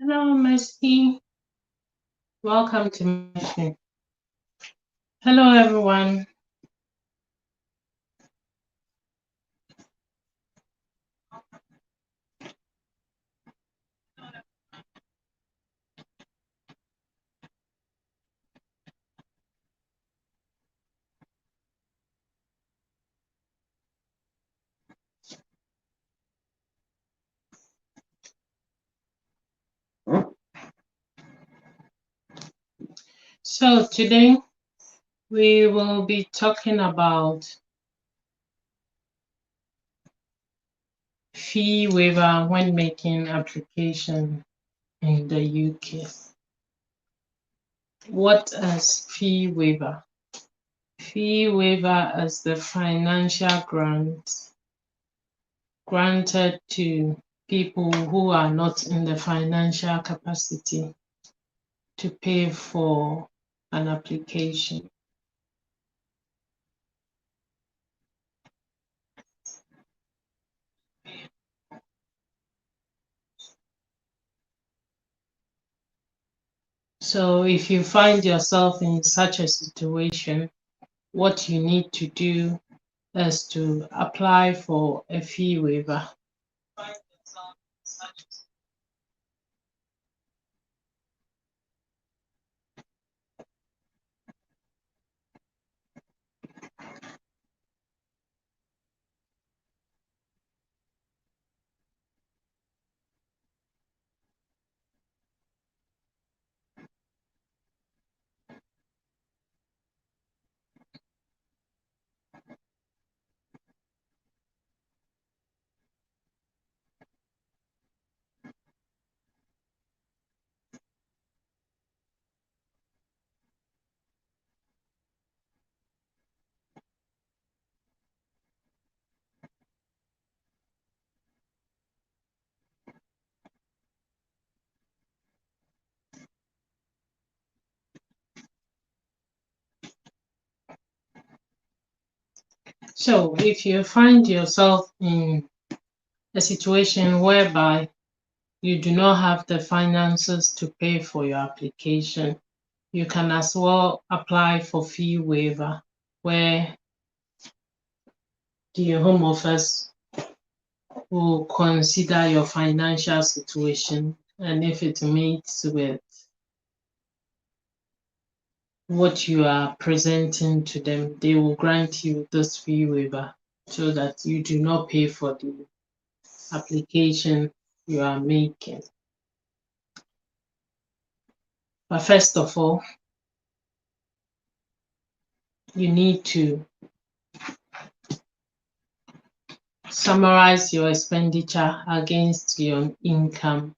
Hello, Mercy. Welcome to Mercy. Hello, everyone. So today we will be talking about fee waiver when making application in the UK. What is fee waiver? Fee waiver is the financial grant granted to people who are not in the financial capacity to pay for an application. So if you find yourself in such a situation, what you need to do is to apply for a fee waiver. So if you find yourself in a situation whereby you do not have the finances to pay for your application, you can as well apply for fee waiver, where the Home Office will consider your financial situation, and if it meets with what you are presenting to them, they will grant you this fee waiver so that you do not pay for the application you are making. But first of all, you need to summarize your expenditure against your income.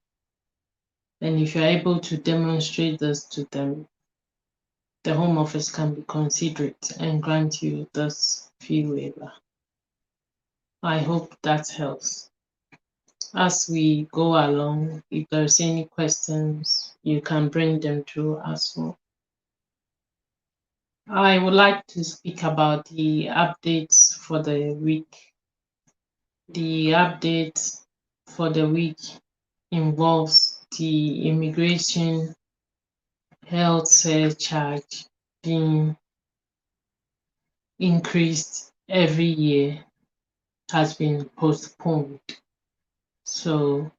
And if you're able to demonstrate this to them, the Home Office can be considerate and grant you this fee waiver. I hope that helps. As we go along, if there's any questions, you can bring them through as well. I would like to speak about the updates for the week. The update for the week involves the immigration health surcharge being increased every year, has been postponed. So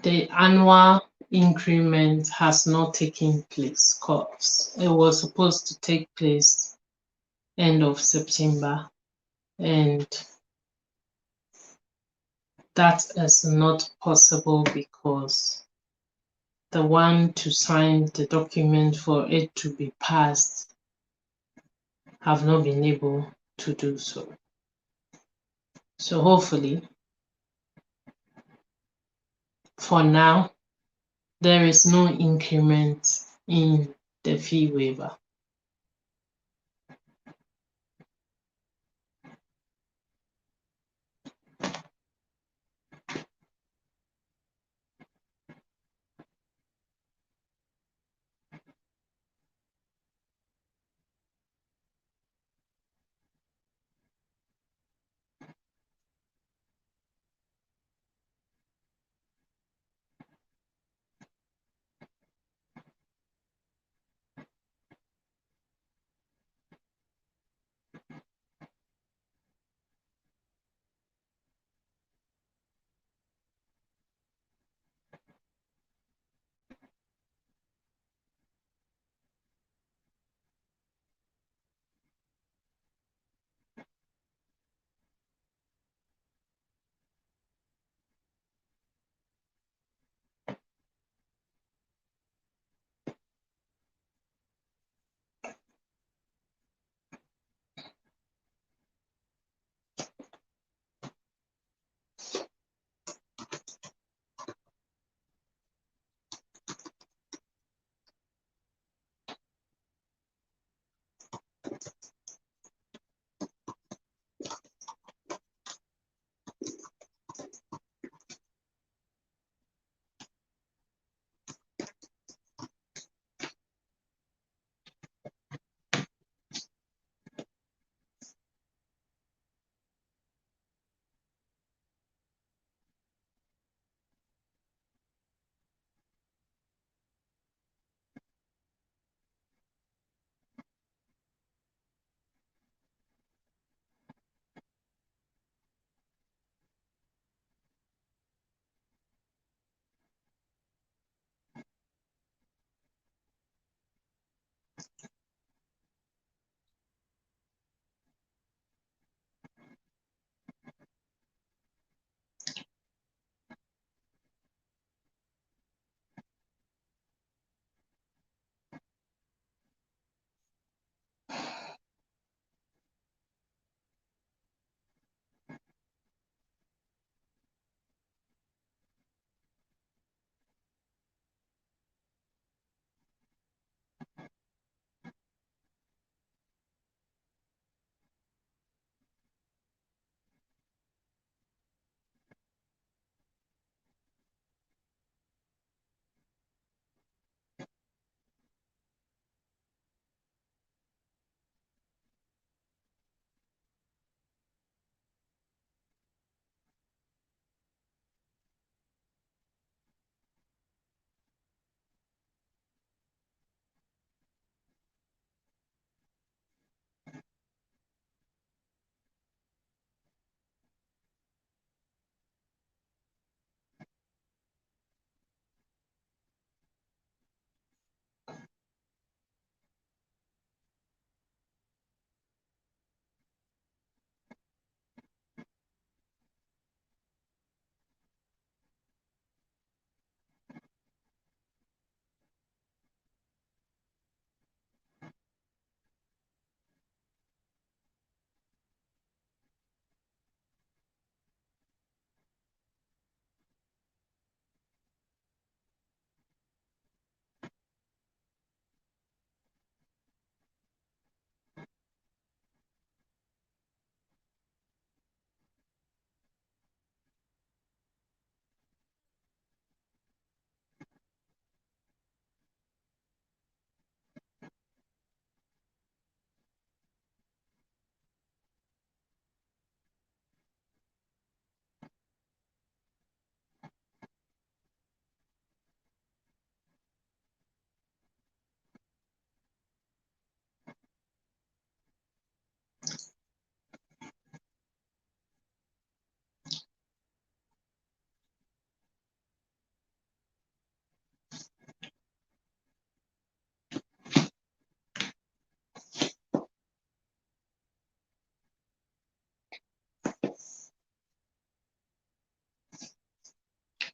the annual increment has not taken place because it was supposed to take place end of September, and that is not possible because the one to sign the document for it to be passed have not been able to do so. So hopefully, for now, there is no increment in the fee waiver.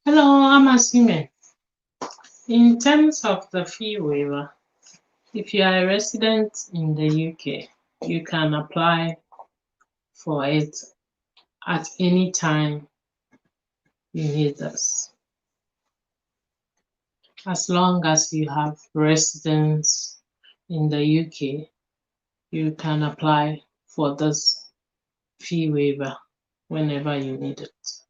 Hello, I'm assuming. In terms of the fee waiver, if you are a resident in the UK, you can apply for it at any time you need us. As long as you have residence in the UK, you can apply for this fee waiver whenever you need it.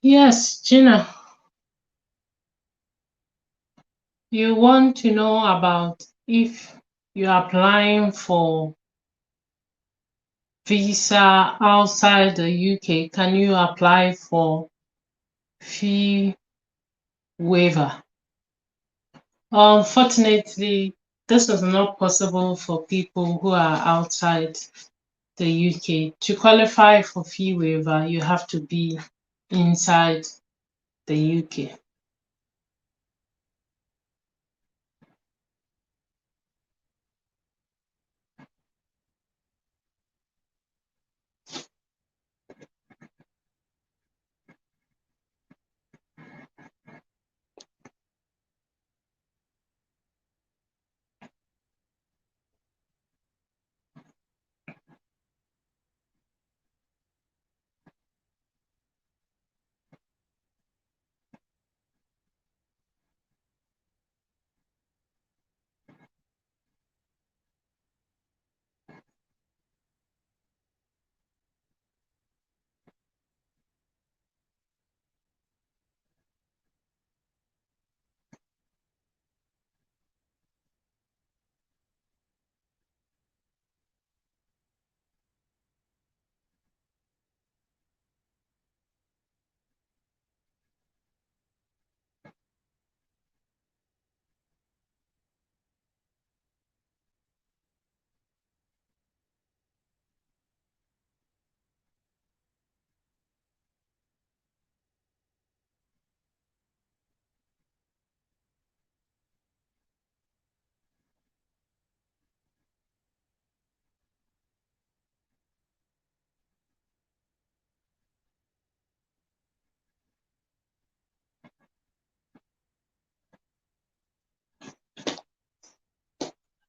Yes, Gina, you want to know about if you're applying for visa outside the UK, can you apply for fee waiver? Unfortunately, this is not possible for people who are outside the UK. To qualify for fee waiver, you have to be inside the UK.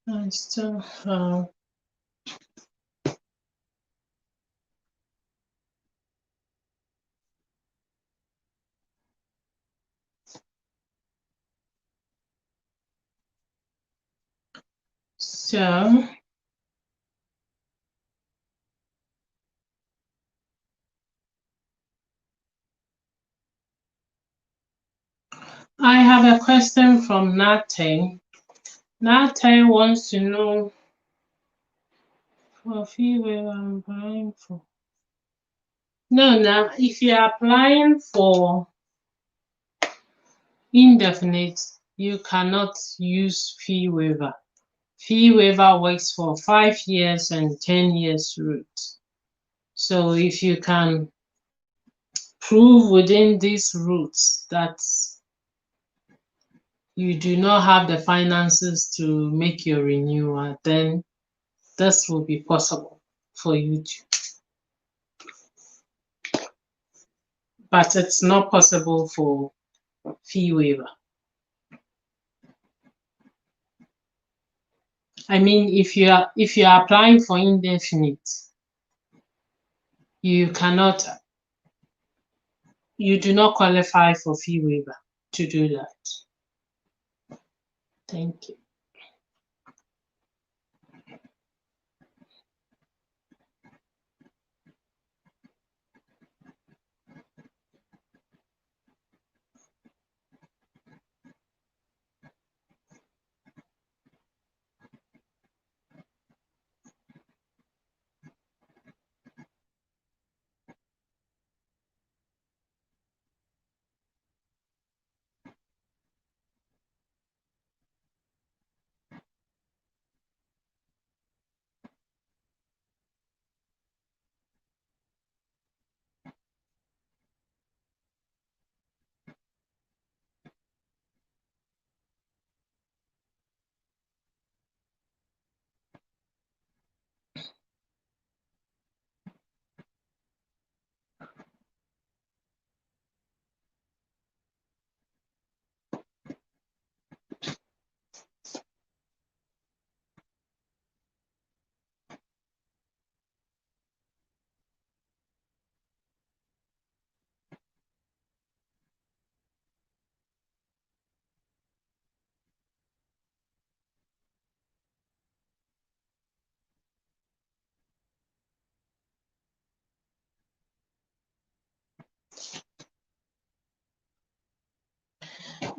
And so, so I have a question from Naa Teye. Naa Teye wants to know for fee waiver I'm applying for. No, now if you're applying for indefinite, you cannot use fee waiver. Fee waiver works for 5 years and 10 years route. So if you can prove within these routes that you do not have the finances to make your renewal, then this will be possible for you to. But it's not possible for fee waiver. I mean, if you are applying for indefinite, you cannot, you do not qualify for fee waiver to do that. Thank you.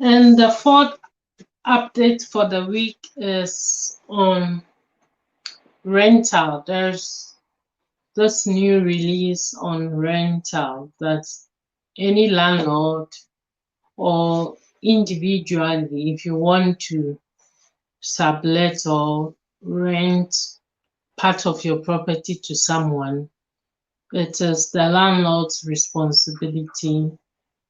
And the fourth update for the week is on rental. There's this new release on rental that any landlord or individually, if you want to sublet or rent part of your property to someone, it is the landlord's responsibility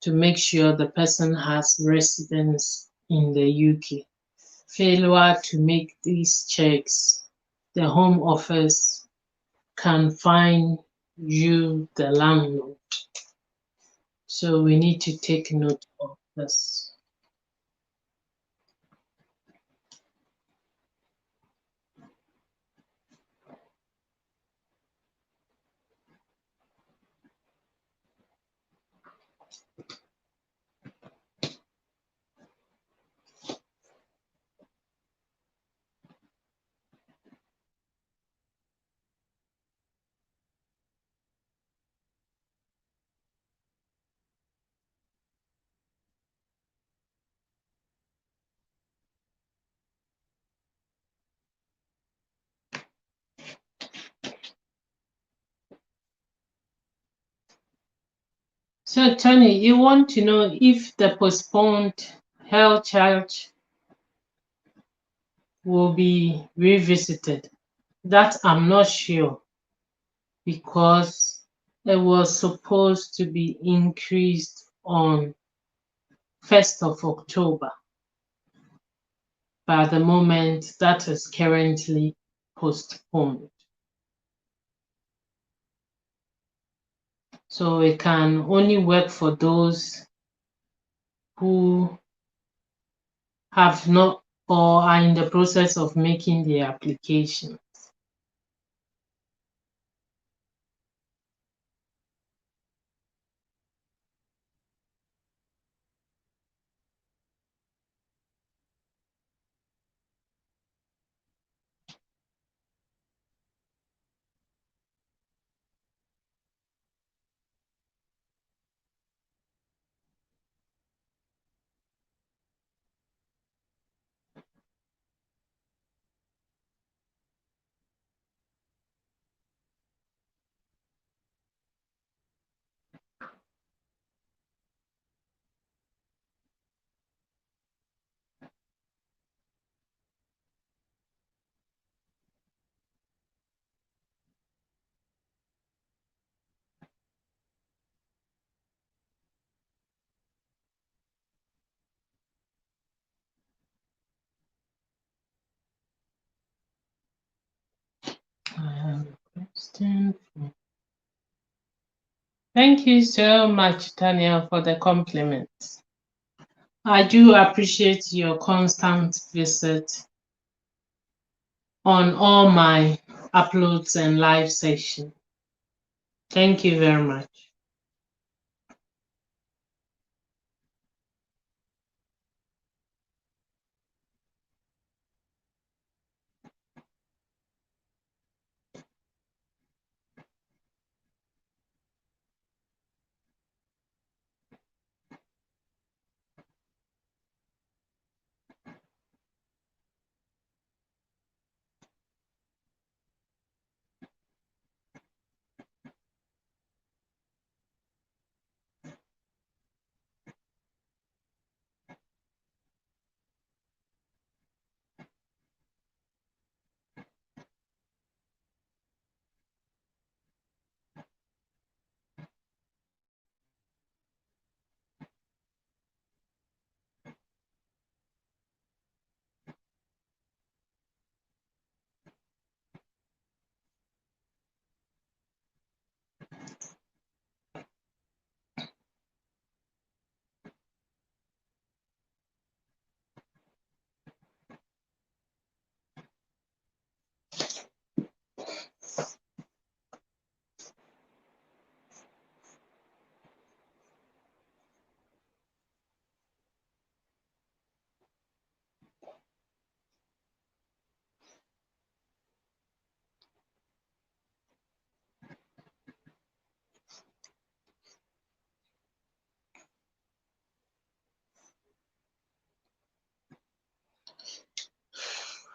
to make sure the person has residence in the UK. Failure to make these checks, the Home Office can fine you, the landlord. So we need to take note of this. So, Tony, you want to know if the postponed health charge will be revisited? That I'm not sure, because it was supposed to be increased on 1st of October. But at the moment, that is currently postponed. So it can only work for those who have not or are in the process of making the application. I have a question. Thank you so much, Daniel, for the compliments. I do appreciate your constant visit on all my uploads and live sessions. Thank you very much.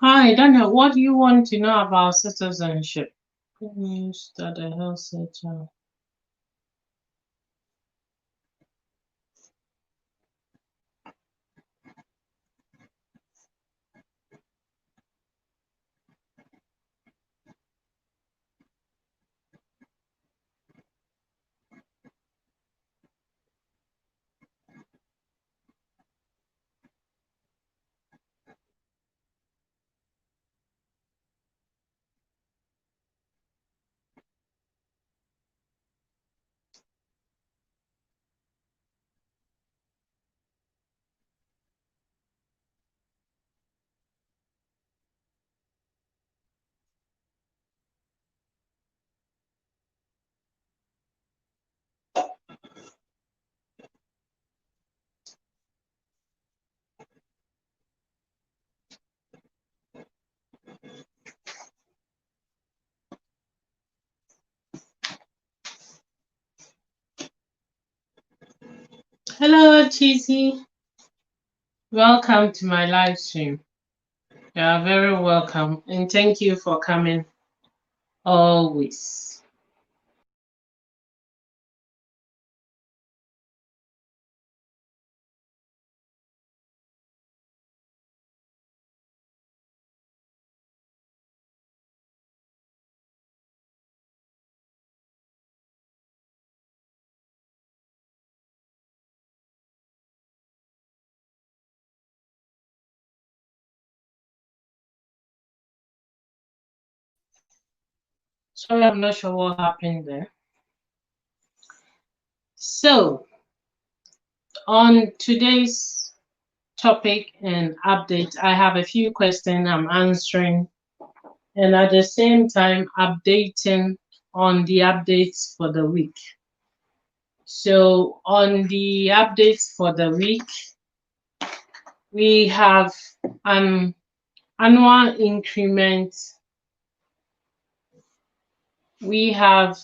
Hi, Daniel. What do you want to know about citizenship? Good news that the health sector. Hello, Chizzy. Welcome to my live stream. You are very welcome, and thank you for coming always. Sorry, I'm not sure what happened there. So, on today's topic and update, I have a few questions I'm answering, and at the same time, updating on the updates for the week. So, on the updates for the week, we have an annual increment. We have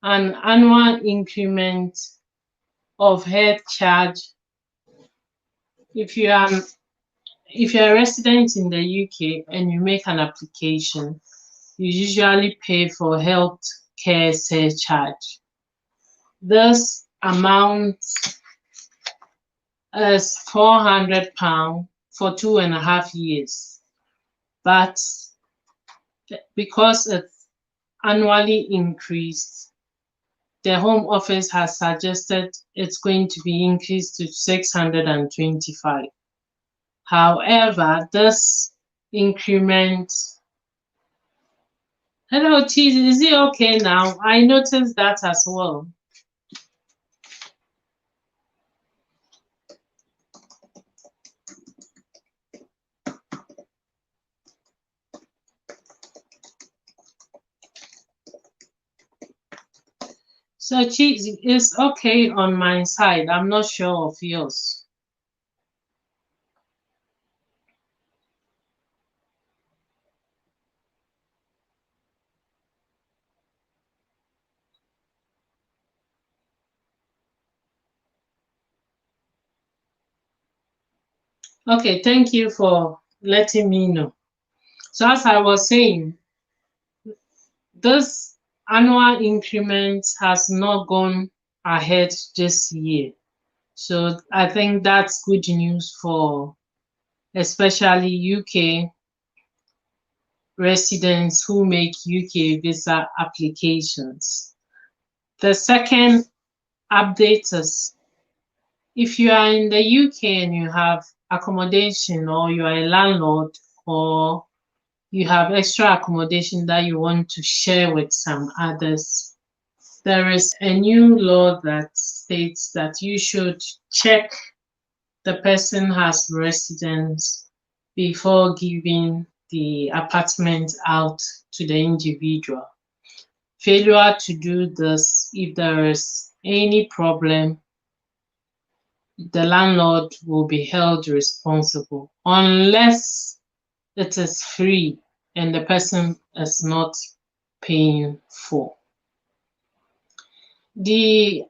an annual increment of health charge. If you are a resident in the UK and you make an application, you usually pay for health care surcharge. This amount is £400 for 2.5 years. But because it's annually increased, the Home Office has suggested it's going to be increased to 625. However, this increment. Hello, Chizzy, is it okay now? I noticed that as well. So Chizzy, it's okay on my side. I'm not sure of yours. Okay, thank you for letting me know. So as I was saying, this annual increment has not gone ahead this year. So I think that's good news for especially UK residents who make UK visa applications. The second update is if you are in the UK and you have accommodation, or you are a landlord, or you have extra accommodation that you want to share with some others, there is a new law that states that you should check the person has residence before giving the apartment out to the individual. Failure to do this, if there is any problem, the landlord will be held responsible unless it is free and the person is not paying for. The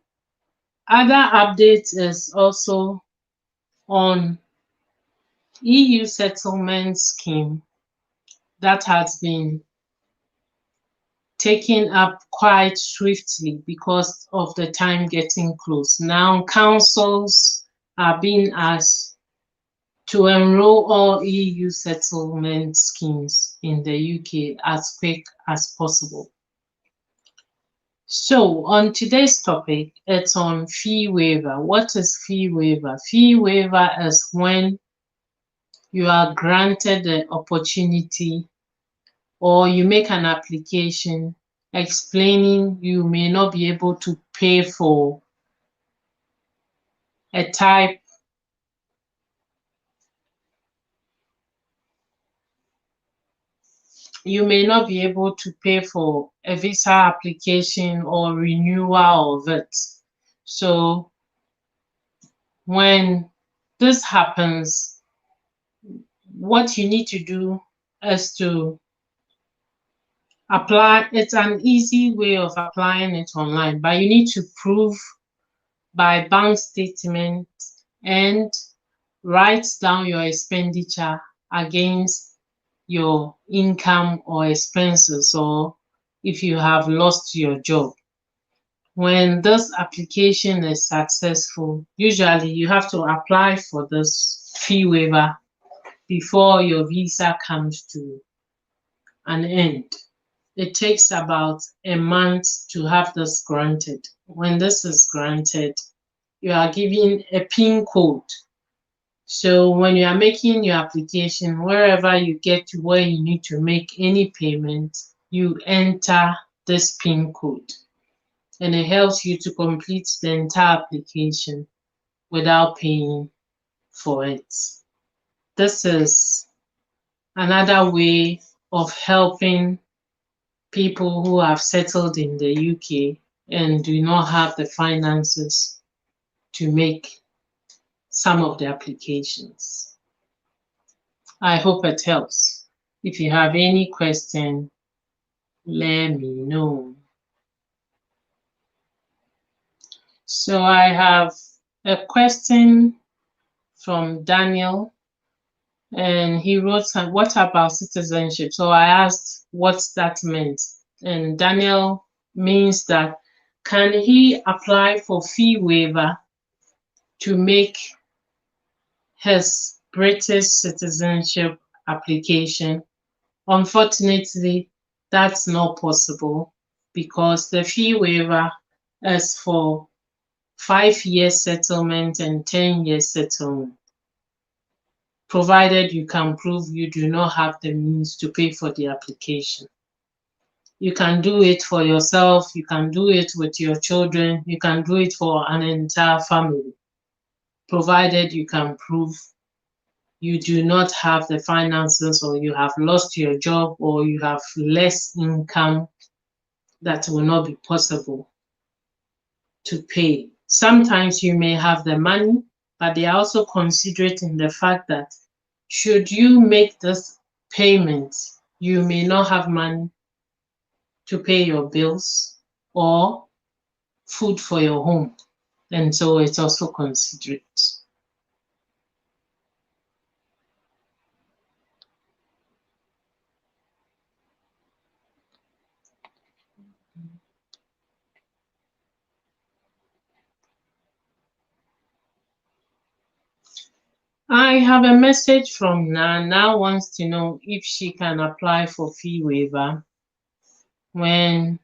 other update is also on EU settlement scheme that has been taken up quite swiftly because of the time getting close. Now councils are being asked to enroll all EU settlement schemes in the UK as quick as possible. So on today's topic, it's on fee waiver. What is fee waiver? Fee waiver is when you are granted the opportunity or you make an application explaining you may not be able to pay for a type you may not be able to pay for a visa application or renewal of it. So when this happens, what you need to do is to apply. It's an easy way of applying it online, but you need to prove by bank statement and write down your expenditure against your income or expenses, or if you have lost your job. When this application is successful, usually you have to apply for this fee waiver before your visa comes to an end. It takes about a month to have this granted. When this is granted, you are given a PIN code. So when you are making your application, wherever you get to where you need to make any payment, you enter this PIN code. And it helps you to complete the entire application without paying for it. This is another way of helping people who have settled in the UK and do not have the finances to make some of the applications. I hope it helps. If you have any question, let me know. So I have a question from Daniel, and he wrote, what about citizenship? So I asked what that meant, and Daniel means that can he apply for fee waiver to make his British citizenship application? Unfortunately, that's not possible because the fee waiver is for 5-year settlement and 10-year settlement, provided you can prove you do not have the means to pay for the application. You can do it for yourself, you can do it with your children, you can do it for an entire family, provided you can prove you do not have the finances, or you have lost your job, or you have less income that will not be possible to pay. Sometimes you may have the money, but they are also considering the fact that should you make this payment, you may not have money to pay your bills or food for your home. And so it's also considered. I have a message from Naa. Naa wants to know if she can apply for fee waiver when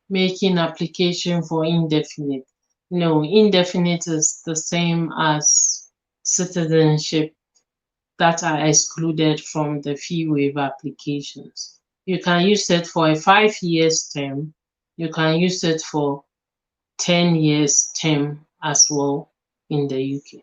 making application for indefinite. No, indefinite is the same as citizenship that are excluded from the fee waiver applications. You can use it for a 5 years term. You can use it for 10 years term as well in the UK.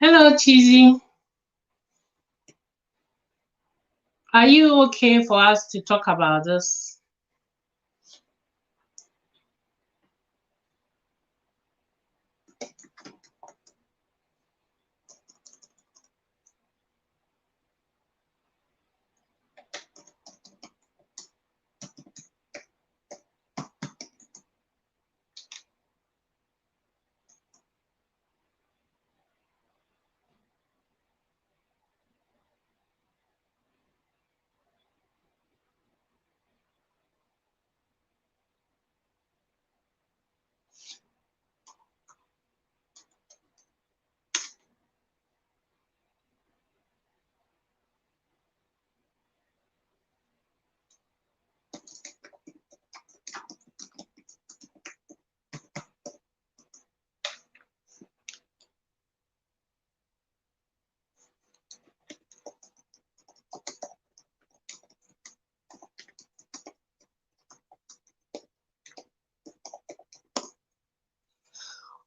Hello, Chizzy. Are you okay for us to talk about this?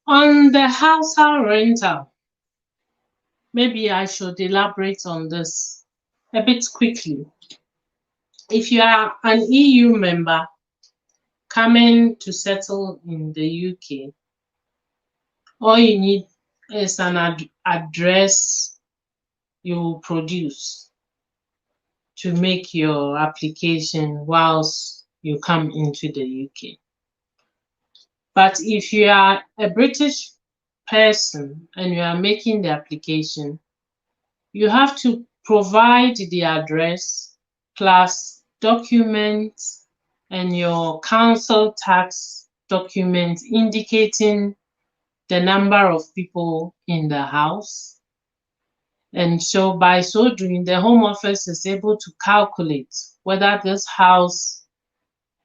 On the household rental, maybe I should elaborate on this a bit quickly. If you are an EU member coming to settle in the UK, all you need is an address you produce to make your application whilst you come into the UK. But if you are a British person and you are making the application, you have to provide the address plus documents and your council tax document indicating the number of people in the house. And so by so doing, the Home Office is able to calculate whether this house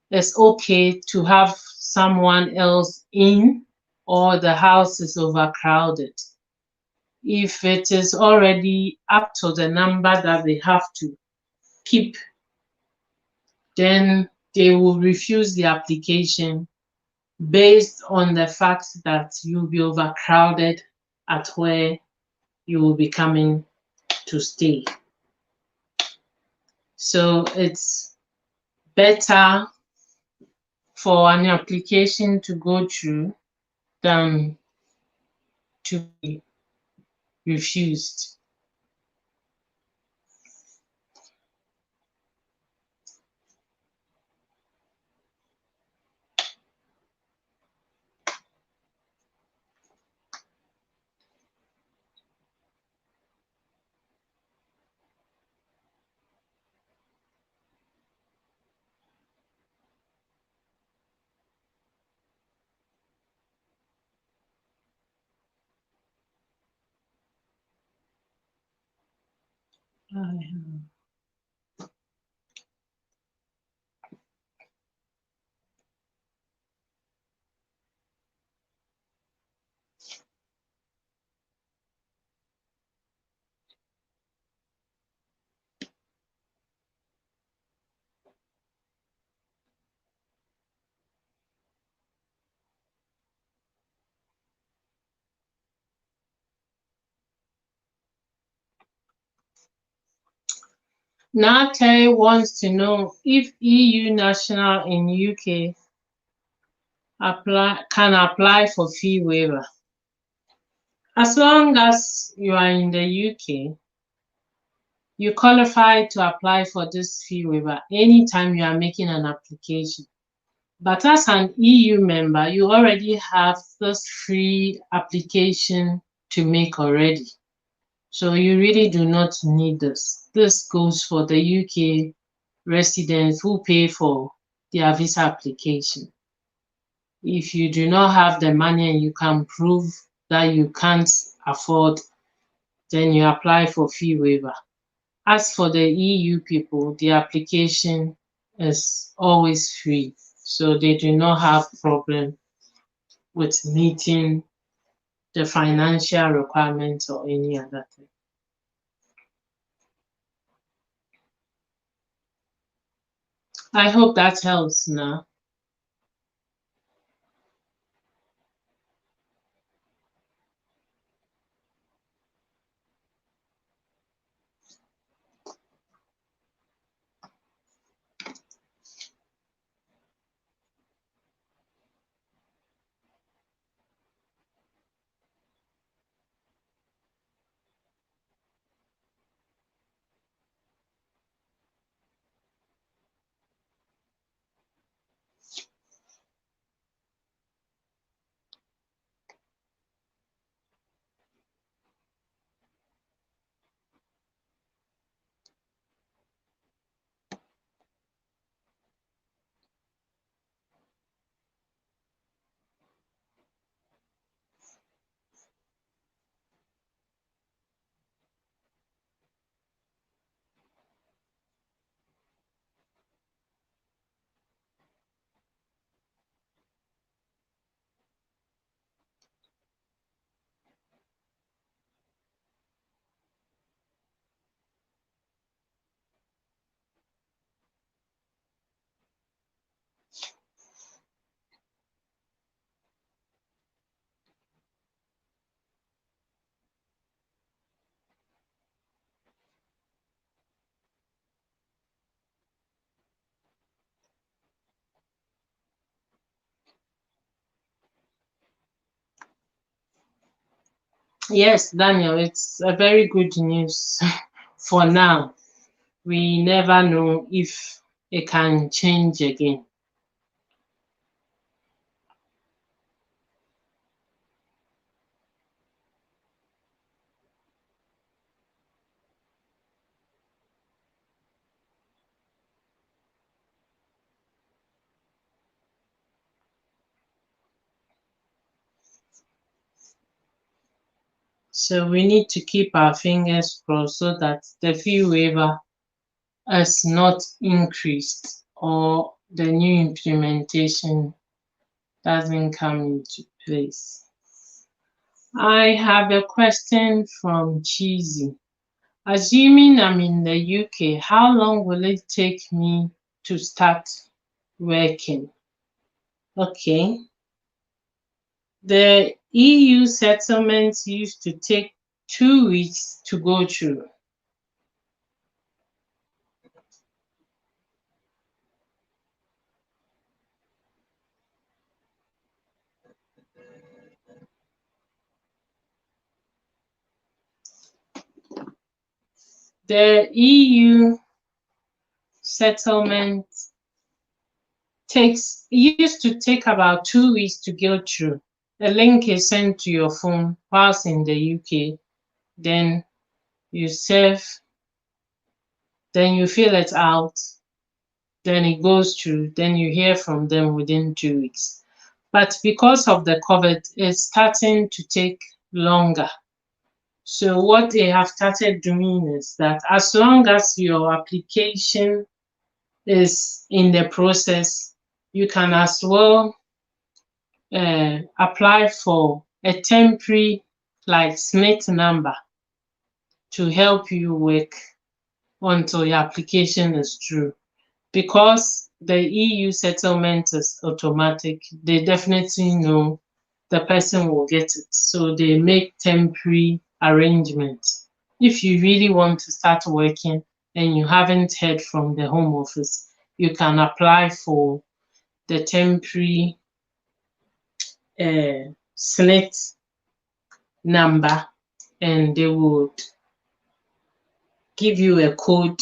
is okay to have someone else in or the house is overcrowded. If it is already up to the number that they have to keep, then they will refuse the application based on the fact that you'll be overcrowded at where you will be coming to stay. So it's better for an application to go through than to be refused. Naa Teye wants to know if EU national in UK can apply for fee waiver. As long as you are in the UK, you qualify to apply for this fee waiver anytime you are making an application. But as an EU member, you already have this free application to make already. So you really do not need this. This goes for the UK residents who pay for their visa application. If you do not have the money and you can prove that you can't afford, then you apply for fee waiver. As for the EU people, the application is always free, so they do not have problem with meeting the financial requirements or any other thing. I hope that helps now. Yes, Daniel, it's a very good news for now. We never know if it can change again. So we need to keep our fingers crossed so that the fee waiver has not increased or the new implementation doesn't come into place. I have a question from Chizzy. Assuming I'm in the UK, how long will it take me to start working? Okay. The EU settlements used to take 2 weeks to go through. The EU settlement used to take about 2 weeks to go through. A link is sent to your phone whilst in the UK, then you serve, then you fill it out, then it goes through, then you hear from them within 2 weeks. But because of the COVID, it's starting to take longer. So what they have started doing is that as long as your application is in the process, you can as well apply for a temporary like SNIT number to help you work until your application is through. Because the EU settlement is automatic, they definitely know the person will get it. So they make temporary arrangements. If you really want to start working and you haven't heard from the Home Office, you can apply for the temporary SNIT number and they would give you a code.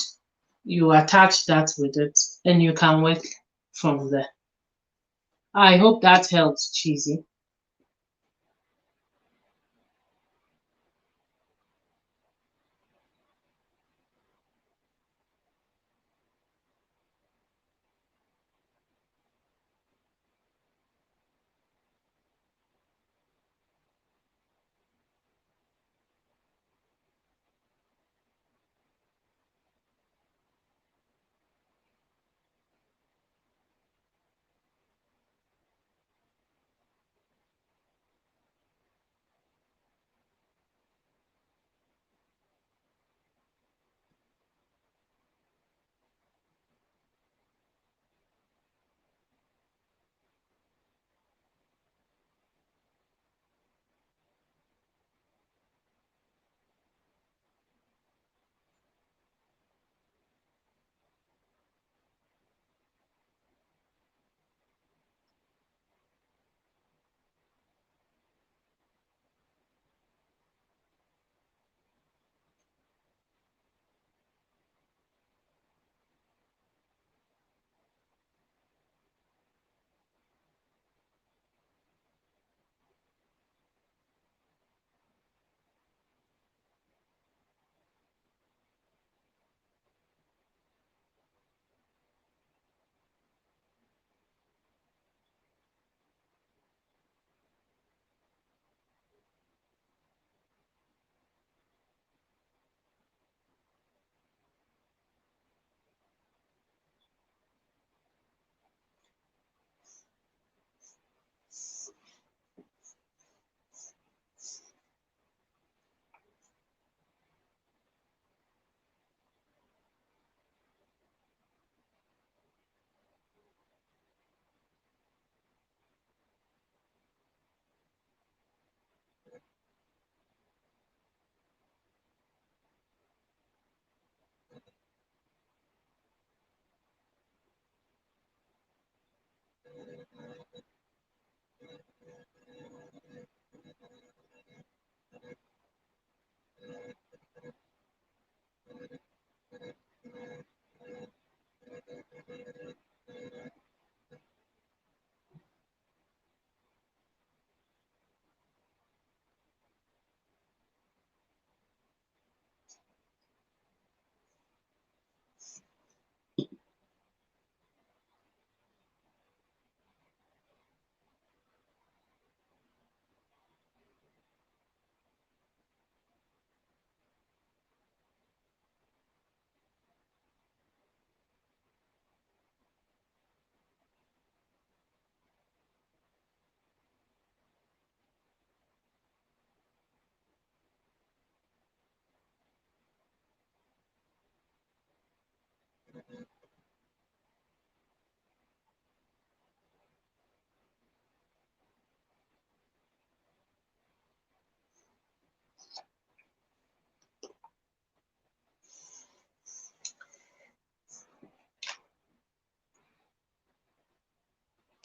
You attach that with it and you can work from there. I hope that helps, Chizzy.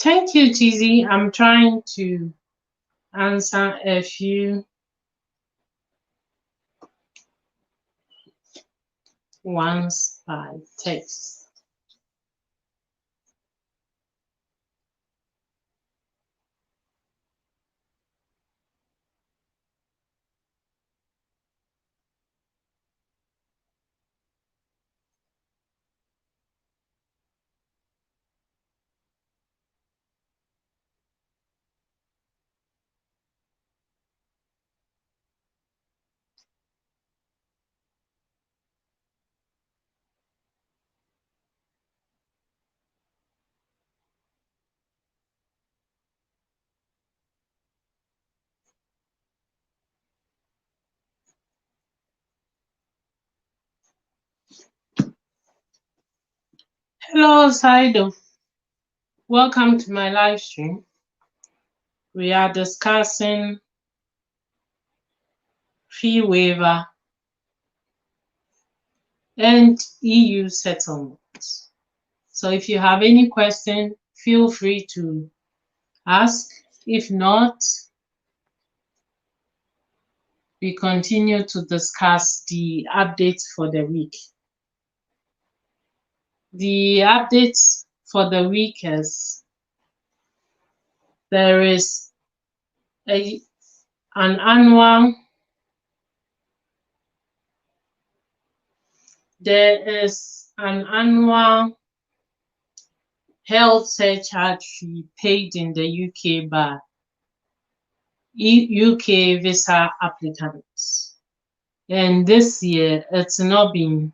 Thank you, Chizzy. I'm trying to answer a few ones by text. Hello, Saido. Welcome to my live stream. We are discussing fee waiver and EU settlements. So if you have any question, feel free to ask. If not, we continue to discuss the updates for the week. The updates for the week is there is an annual health surcharge fee paid in the UK by UK visa applicants. And this year, it's not been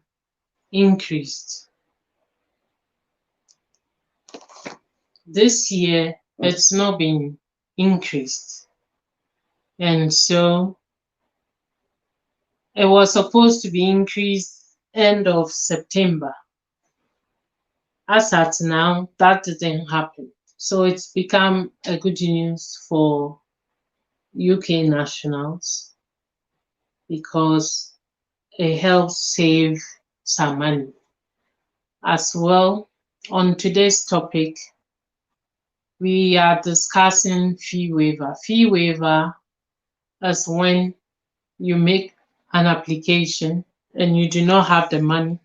increased. This year, it's not been increased. And so it was supposed to be increased end of September. As at now, that didn't happen. So it's become a good news for UK nationals because it helps save some money. As well, on today's topic, we are discussing fee waiver. Fee waiver is when you make an application and you do not have the money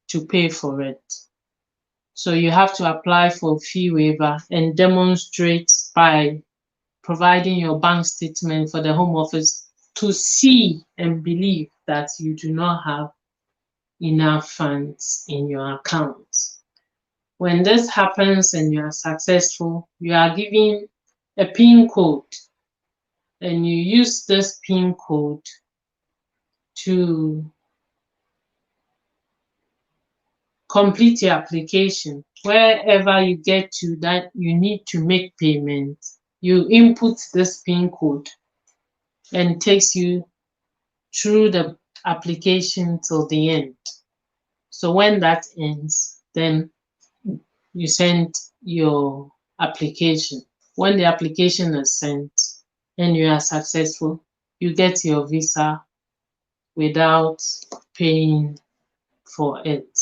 to pay for it. So you have to apply for fee waiver and demonstrate by providing your bank statement for the Home Office to see and believe that you do not have enough funds in your account. When this happens and you are successful, you are given a PIN code and you use this PIN code to complete your application. Wherever you get to that you need to make payment, you input this PIN code and it takes you through the application till the end. So when that ends, then you send your application. When the application is sent and you are successful, you get your visa without paying for it.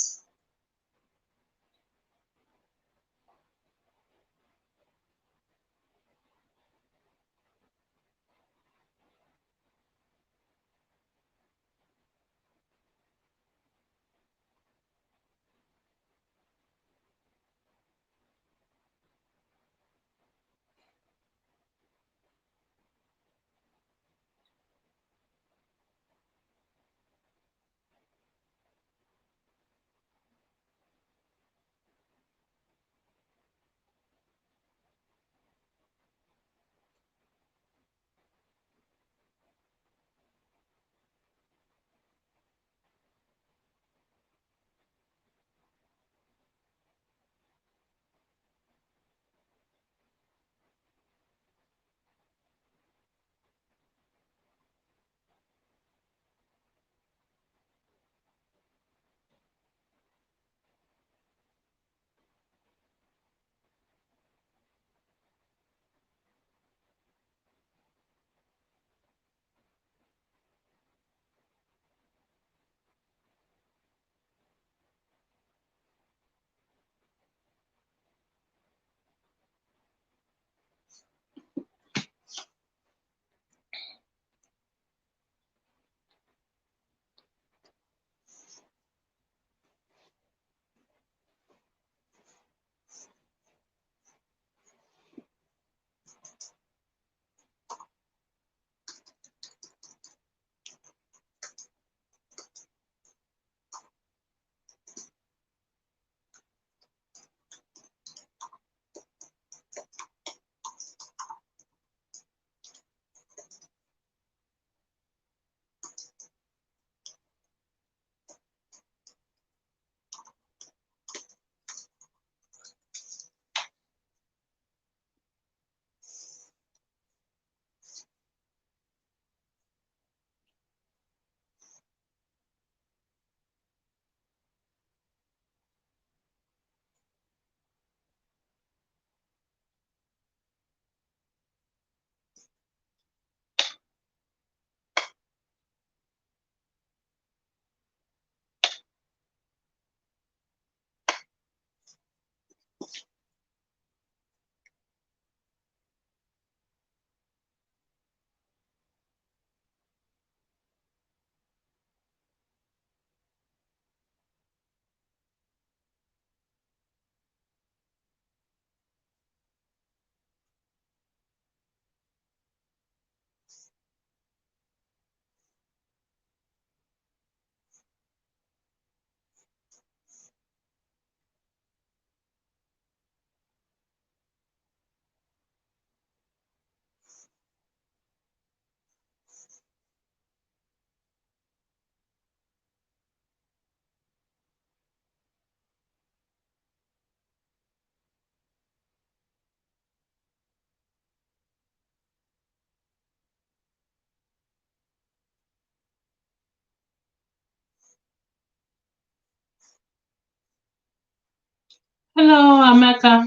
Hello, Amaka.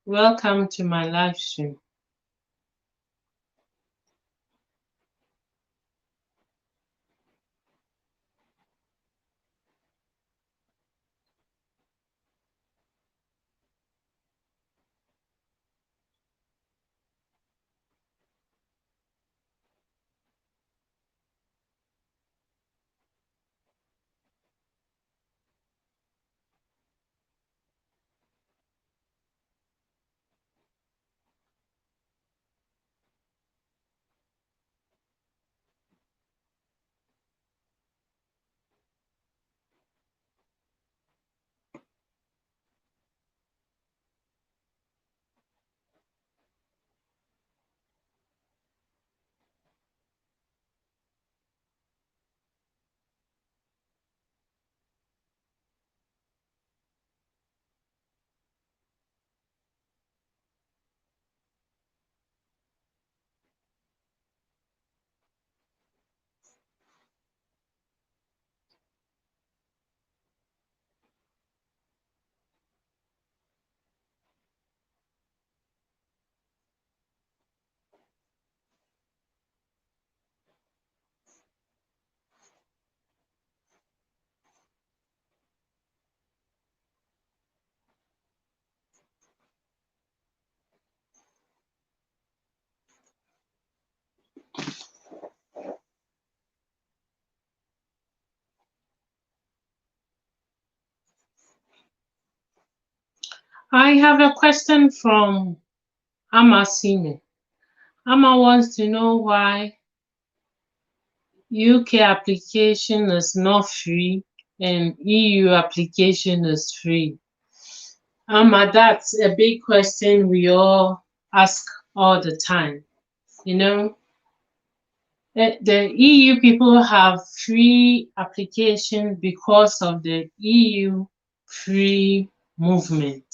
Welcome to my live stream. I have a question from Ama Simi. Ama wants to know why UK application is not free and EU application is free. Ama, that's a big question we all ask all the time. You know, the EU people have free application because of the EU free movement.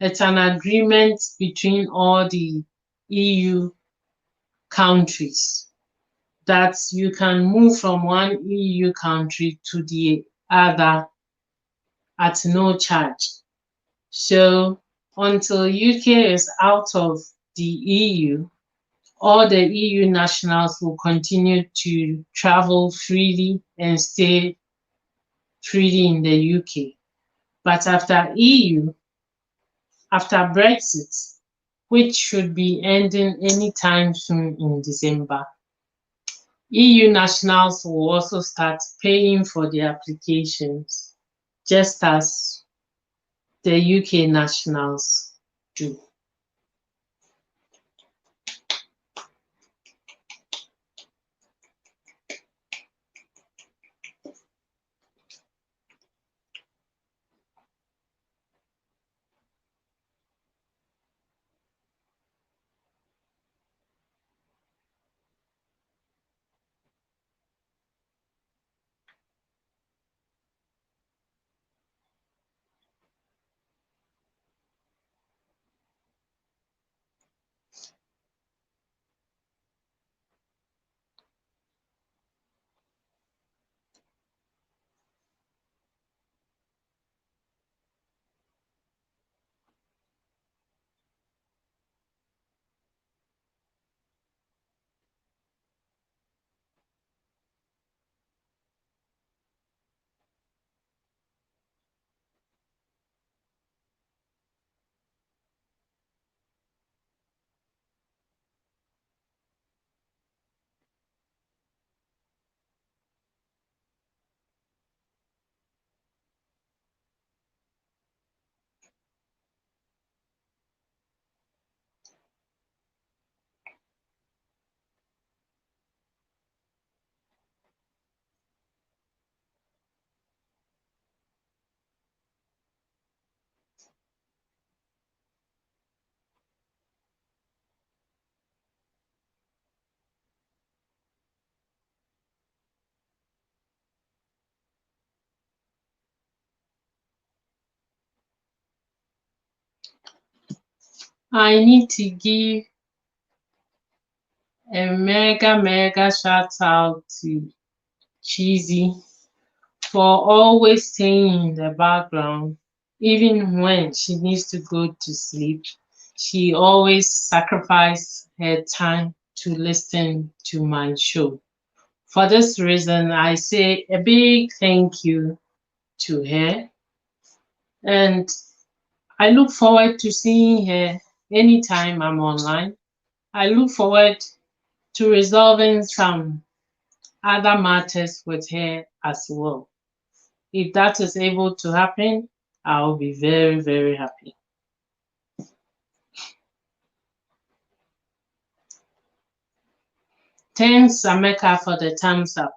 It's an agreement between all the EU countries that you can move from one EU country to the other at no charge. So until UK is out of the EU, all the EU nationals will continue to travel freely and stay freely in the UK. But after EU, after Brexit, which should be ending anytime soon in December, EU nationals will also start paying for their applications, just as the UK nationals do. I need to give a mega shout out to Chizzy for always staying in the background Even when she needs to go to sleep, she always sacrifices her time to listen to my show. For this reason, I say a big thank you to her, and I look forward to seeing her anytime I'm online. I look forward to resolving some other matters with her as well. If that is able to happen, I'll be very, very happy. Thanks, Ameka, for the thumbs up.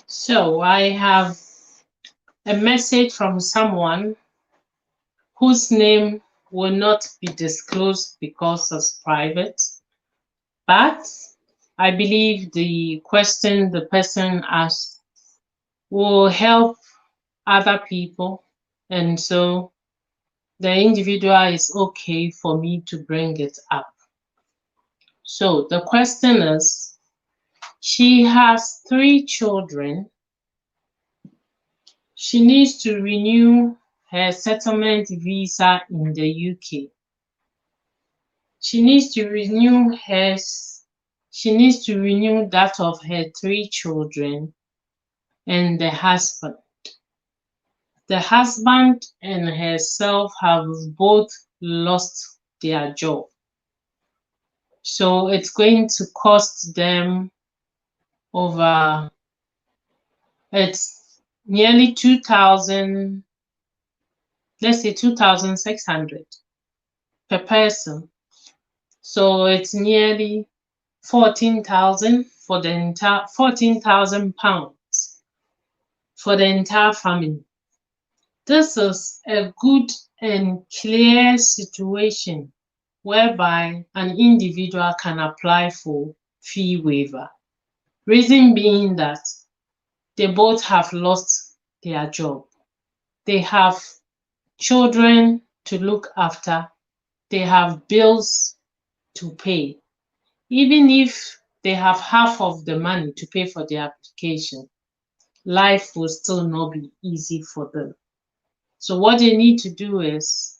So I have a message from someone whose name will not be disclosed because it's private, but I believe the question the person asked will help other people, and so the individual is okay for me to bring it up. So the question is, she has 3 children. She needs to renew her settlement visa in the UK. She needs to renew that of her 3 children and the husband. The husband and herself have both lost their job. So it's going to cost them over, it's nearly 2,000, let's say 2,600 per person. So it's nearly 14,000 for the entire 14,000 pounds for the entire family. This is a good and clear situation whereby an individual can apply for fee waiver. Reason being that they both have lost their job. They have children to look after. They have bills to pay. Even if they have half of the money to pay for the application, life will still not be easy for them. So what they need to do is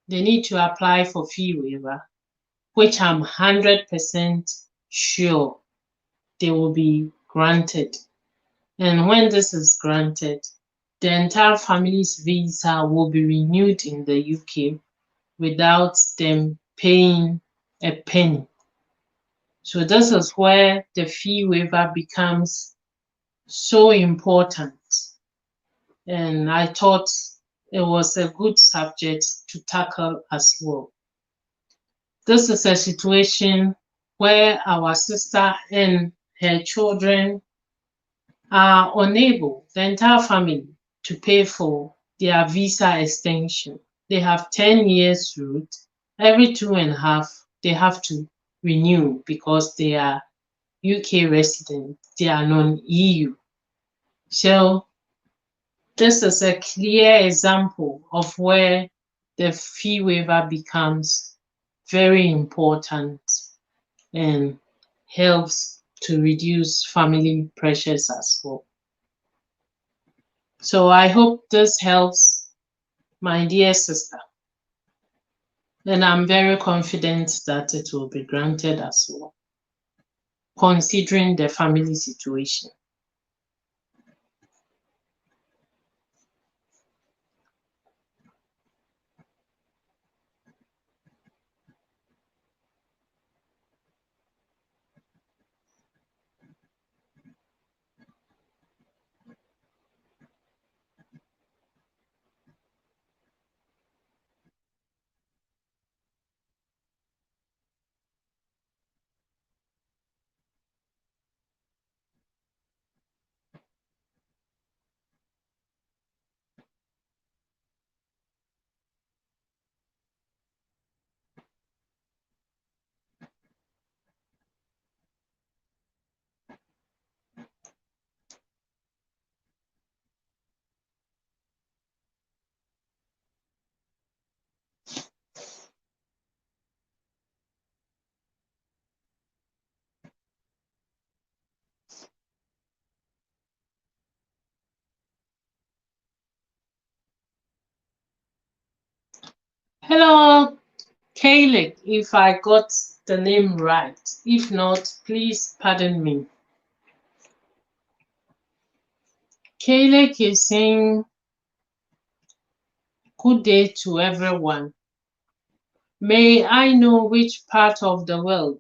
they need to apply for fee waiver, which I'm 100% sure they will be granted. And when this is granted, the entire family's visa will be renewed in the UK without them paying a penny. So this is where the fee waiver becomes so important. And I thought it was a good subject to tackle as well. This is a situation where our sister and her children are unable, the entire family, to pay for their visa extension. They have 10 years route. Every 2.5, they have to renew because they are UK residents. They are non-EU. So this is a clear example of where the fee waiver becomes very important and helps to reduce family pressures as well. So I hope this helps my dear sister. And I'm very confident that it will be granted as well, considering the family situation. Hello, Kaylee, if I got the name right. If not, please pardon me. Kaylee is saying, good day to everyone. May I know which part of the world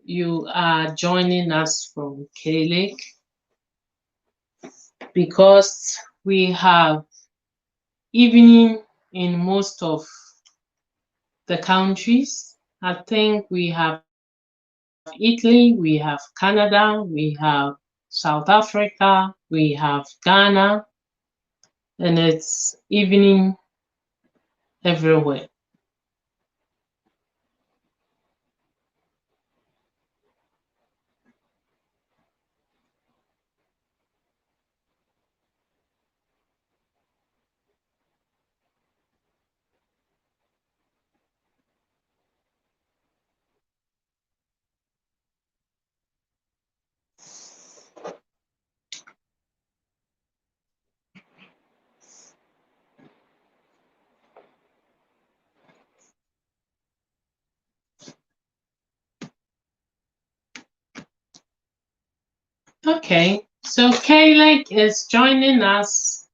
you are joining us from, Kaylee? Because we have evening in most of the countries. I think we have Italy, we have Canada, we have South Africa, we have Ghana, and it's evening everywhere. Okay, so Kayla is joining us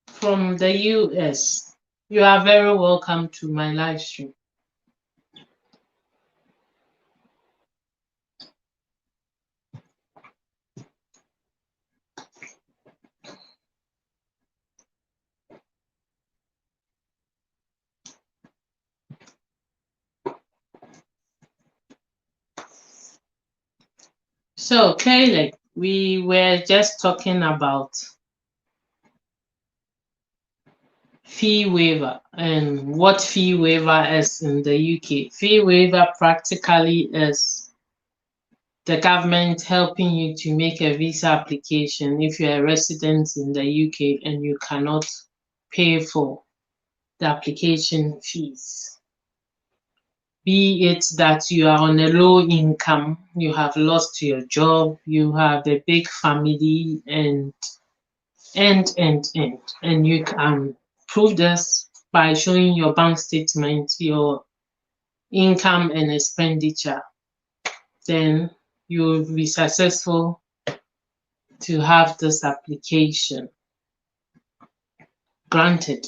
from the US. You are very welcome to my live stream. So, Kayla, we were just talking about fee waiver and what fee waiver is in the UK. Fee waiver practically is the government helping you to make a visa application if you're a resident in the UK and you cannot pay for the application fees. Be it that you are on a low income, you have lost your job, you have a big family, and you can prove this by showing your bank statement, your income and expenditure, then you will be successful to have this application granted.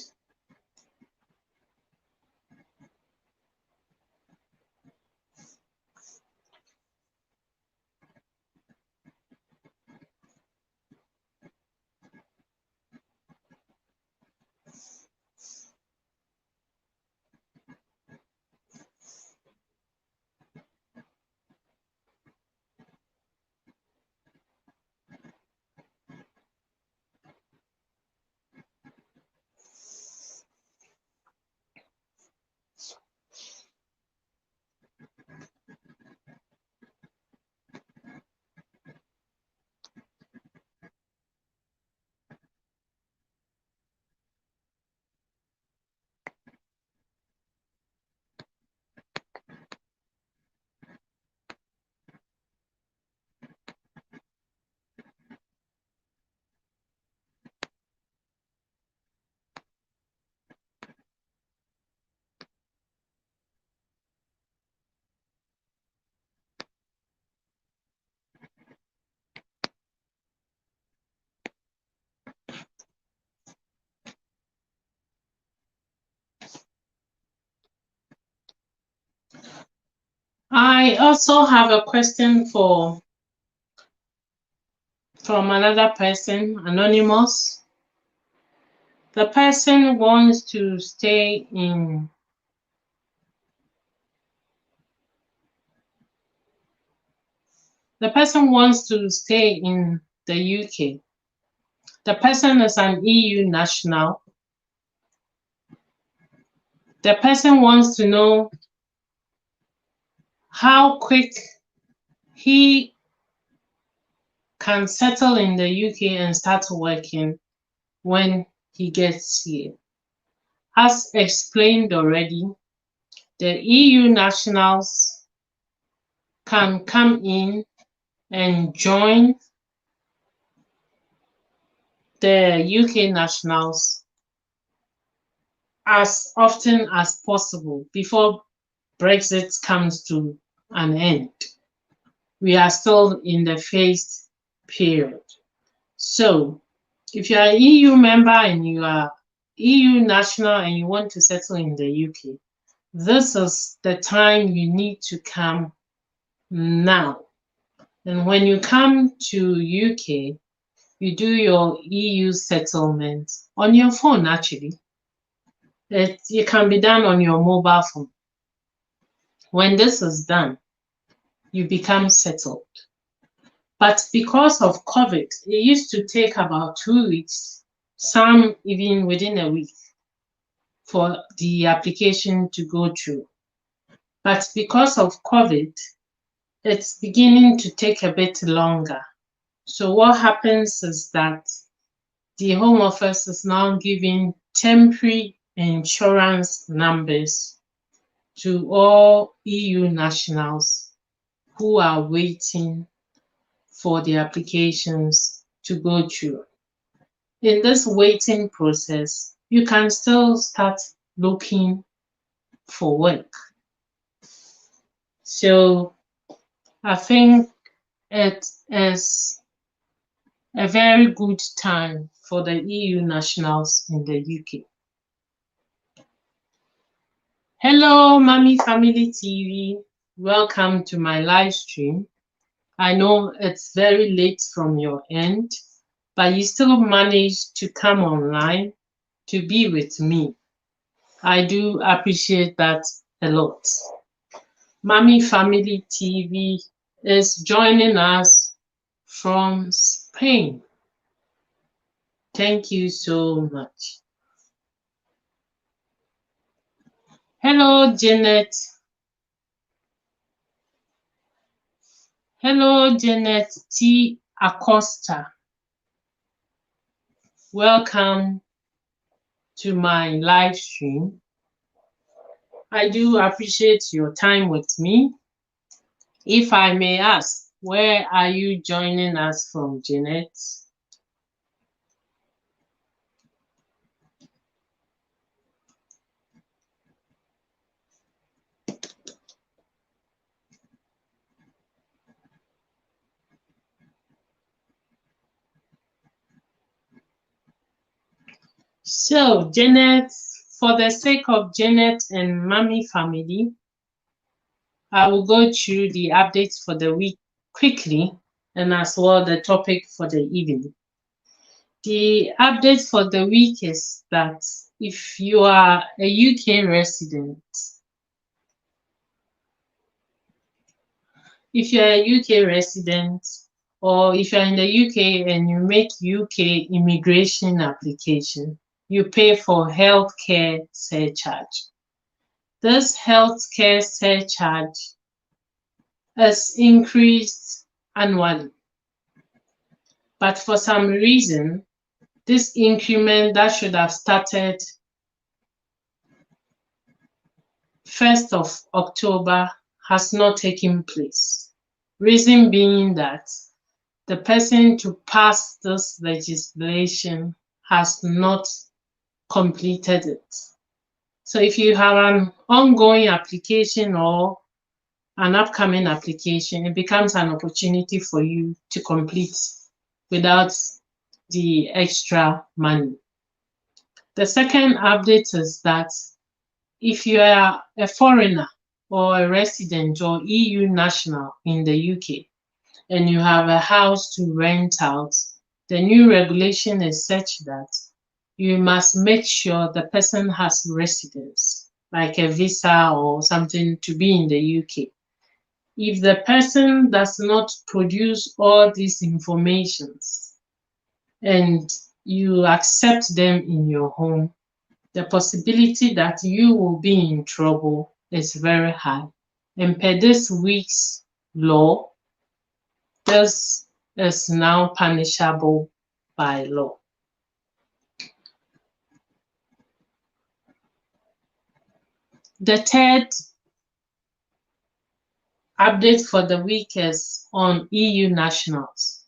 I also have a question from another person, anonymous. The person wants to stay in the UK. The person is an EU national. The person wants to know how quick he can settle in the UK and start working when he gets here. As explained already, the EU nationals can come in and join the UK nationals as often as possible before Brexit comes to an end. We are still in the phased period. So if you are an EU member and you are EU national and you want to settle in the UK, this is the time you need to come now. And when you come to UK, you do your EU settlement on your phone, actually. It can be done on your mobile phone. When this is done, you become settled. But because of COVID, it used to take about 2 weeks, some even within a week, for the application to go through. But because of COVID, it's beginning to take a bit longer. So what happens is that the Home Office is now giving temporary insurance numbers to all EU nationals who are waiting for the applications to go through. In this waiting process, you can still start looking for work. So I think it is a very good time for the EU nationals in the UK. Hello, Mommy Family TV. Welcome to my live stream. I know it's very late from your end, but you still managed to come online to be with me. I do appreciate that a lot. Mommy Family TV is joining us from Spain. Thank you so much. Hello, Janet. Hello, Janet T. Acosta. Welcome to my live stream. I do appreciate your time with me. If I may ask, where are you joining us from, Janet? So, Janet, for the sake of Janet and Mommy Family, I will go through the updates for the week quickly and as well the topic for the evening. The update for the week is that if you are a UK resident, or if you're in the UK and you make UK immigration application, you pay for healthcare surcharge. This healthcare surcharge is increased annually. But for some reason, this increment that should have started 1st of October has not taken place. Reason being that the person to pass this legislation has not completed it. So if you have an ongoing application or an upcoming application, it becomes an opportunity for you to complete without the extra money. The second update is that if you are a foreigner or a resident or EU national in the UK, and you have a house to rent out, the new regulation is such that you must make sure the person has residence, like a visa or something, to be in the UK. If the person does not produce all these informations and you accept them in your home, the possibility that you will be in trouble is very high. And per this week's law, this is now punishable by law. The third update for the week is on EU nationals.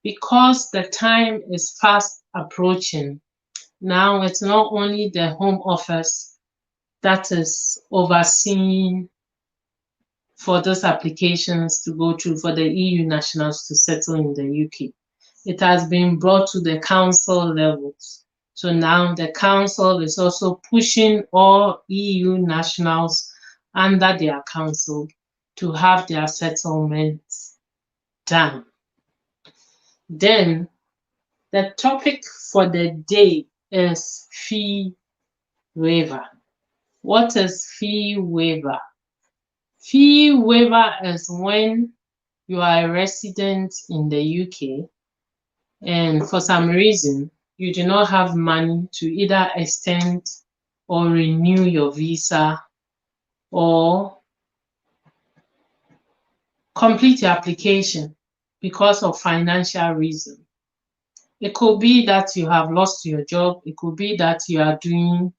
Because the time is fast approaching, now it's not only the Home Office that is overseeing for those applications to go through for the EU nationals to settle in the UK. It has been brought to the council levels. So now the council is also pushing all EU nationals under their council to have their settlements done. Then the topic for the day is fee waiver. What is fee waiver? Fee waiver is when you are a resident in the UK and for some reason you do not have money to either extend or renew your visa or complete your application because of financial reason. It could be that you have lost your job. It could be that you are doing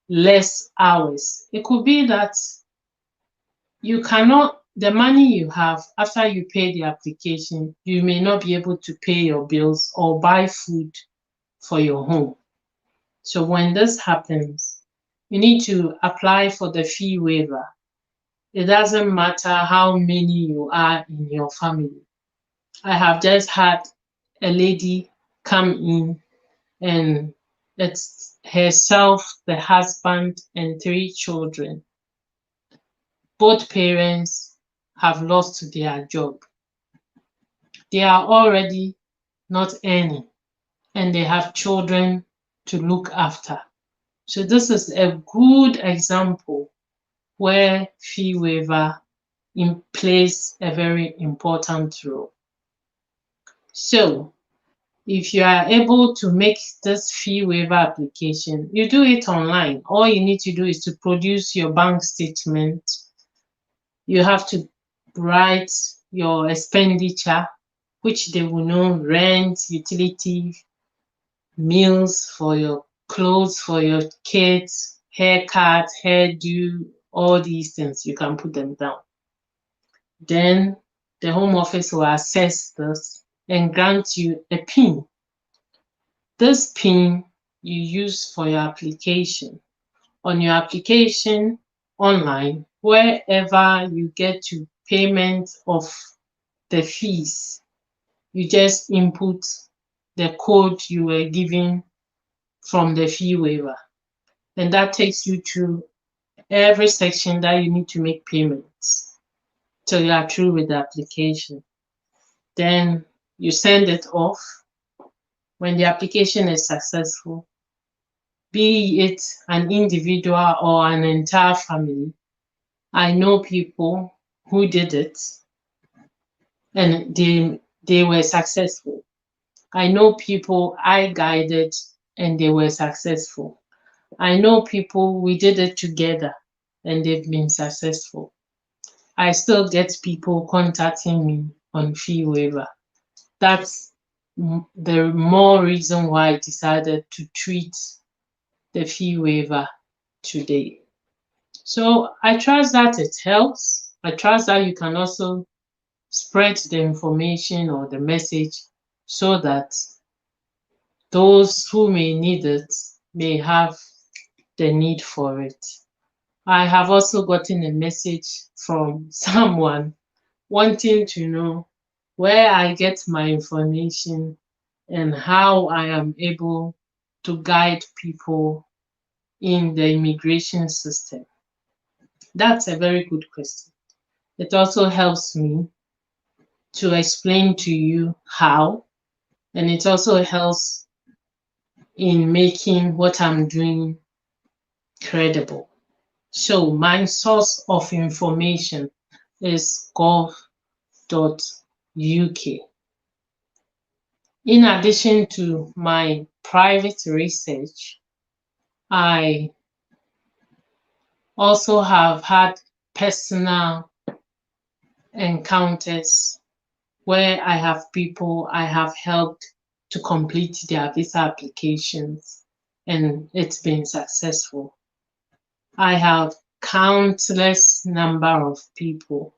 less hours. It could be that you cannot, the money you have after you pay the application, you may not be able to pay your bills or buy food for your home. So when this happens, you need to apply for the fee waiver. It doesn't matter how many you are in your family. I have just had a lady come in and it's herself, the husband, and 3 children. Both parents have lost their job. They are already not earning and they have children to look after. So this is a good example where fee waiver plays a very important role. So if you are able to make this fee waiver application, you do it online. All you need to do is to produce your bank statement. You have to write your expenditure, which they will know: rent, utility, meals for your clothes for your kids, haircut, hairdo, all these things. You can put them down. Then the Home Office will assess this and grant you a PIN. This PIN you use for your application. On your application online, wherever you get to payment of the fees, you just input the code you were given from the fee waiver. And that takes you through every section that you need to make payments till you are through with the application. Then you send it off. When the application is successful, be it an individual or an entire family, I know people who did it and they were successful. I know people I guided and they were successful. I know people we did it together and they've been successful. I still get people contacting me on fee waiver. That's the more reason why I decided to treat the fee waiver today. So I trust that it helps. I trust that you can also spread the information or the message so that those who may need it may have the need for it. I have also gotten a message from someone wanting to know where I get my information and how I am able to guide people in the immigration system. That's a very good question. It also helps me to explain to you how, and it also helps in making what I'm doing credible. So my source of information is gov.uk. In addition to my private research, I also have had personal encounters where I have people I have helped to complete their visa applications, and it's been successful. I have countless number of people.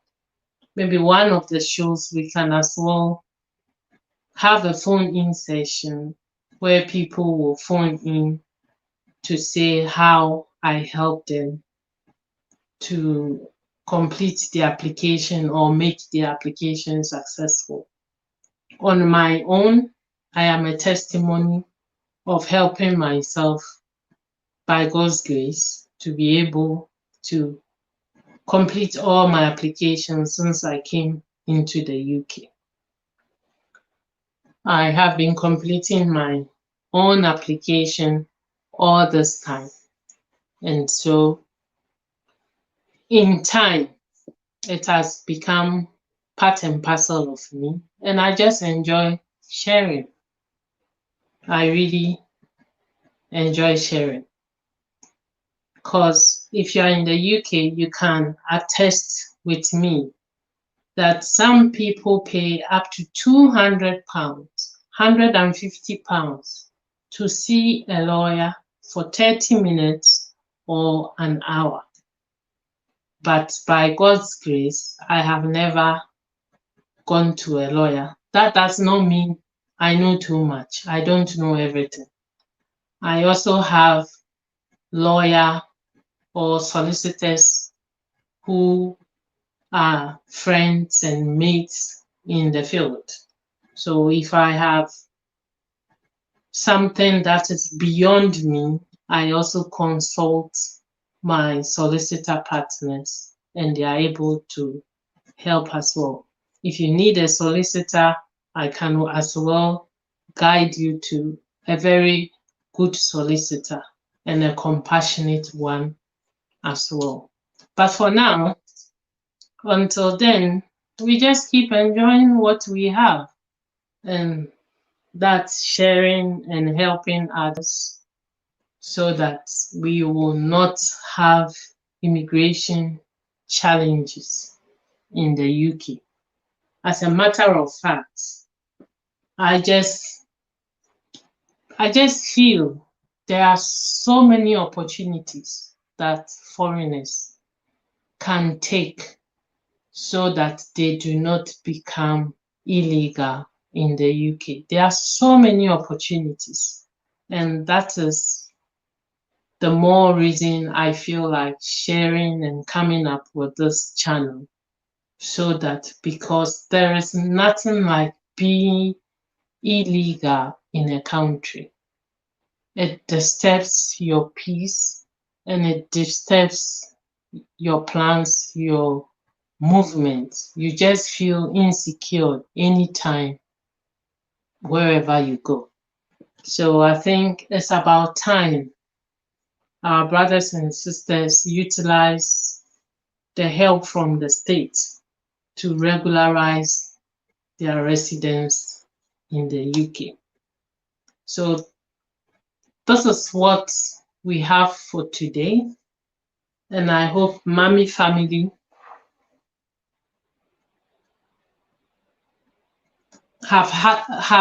Maybe one of the shows we can as well have a phone-in session where people will phone in to say how I help them to complete the application or make the application successful. On my own, I am a testimony of helping myself by God's grace to be able to complete all my applications since I came into the UK. I have been completing my own application all this time. And so in time, it has become part and parcel of me. And I just enjoy sharing. I really enjoy sharing. Because if you're in the UK, you can attest with me that some people pay up to £200, £150 to see a lawyer for 30 minutes or an hour. But by God's grace, I have never gone to a lawyer. That does not mean I know too much. I don't know everything. I also have lawyer or solicitors who are friends and mates in the field. So if I have something that is beyond me, I also consult my solicitor partners and they are able to help as well. If you need a solicitor, I can as well guide you to a very good solicitor and a compassionate one as well. But for now, until then, we just keep enjoying what we have, and that's sharing and helping others so that we will not have immigration challenges in the UK. As a matter of fact, I just feel there are so many opportunities that foreigners can take so that they do not become illegal in the UK. There are so many opportunities, and that is the more reason I feel like sharing and coming up with this channel, so that because there is nothing like being illegal in a country. It disturbs your peace and it disturbs your plans, your movement. You just feel insecure anytime, wherever you go. So I think it's about time our brothers and sisters utilize the help from the state to regularize their residence in the UK. So this is what we have for today. And I hope Mommy family have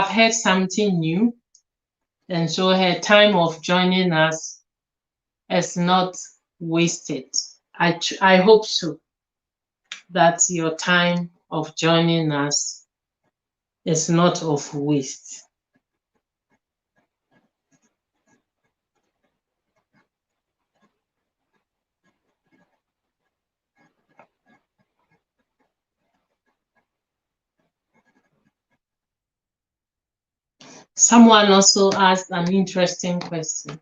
heard something new. And so her time of joining us is not wasted. I hope so, that your time of joining us is not of waste. Someone also asked an interesting question.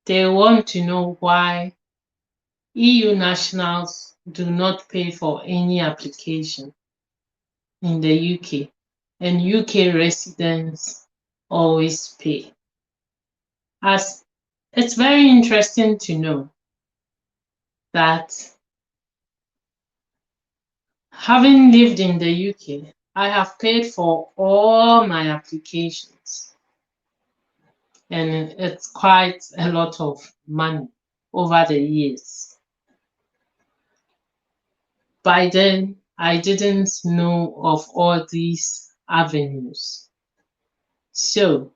They want to know why EU nationals do not pay for any application in the UK, and UK residents always pay. As it's very interesting to know that having lived in the UK, I have paid for all my applications, and it's quite a lot of money over the years. By then, I didn't know of all these avenues. So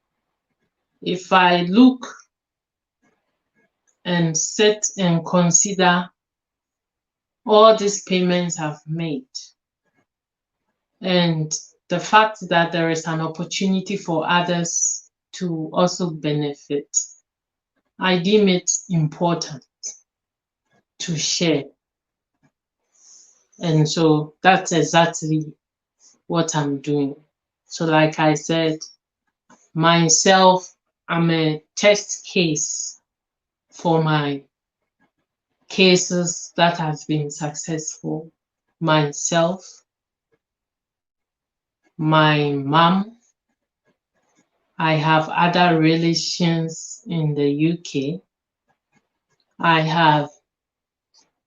if I look and sit and consider all these payments I've made, and the fact that there is an opportunity for others to also benefit, I deem it important to share. And so that's exactly what I'm doing. So like I said, myself, I'm a test case for my cases that have been successful. Myself, my mom, I have other relations in the UK. I have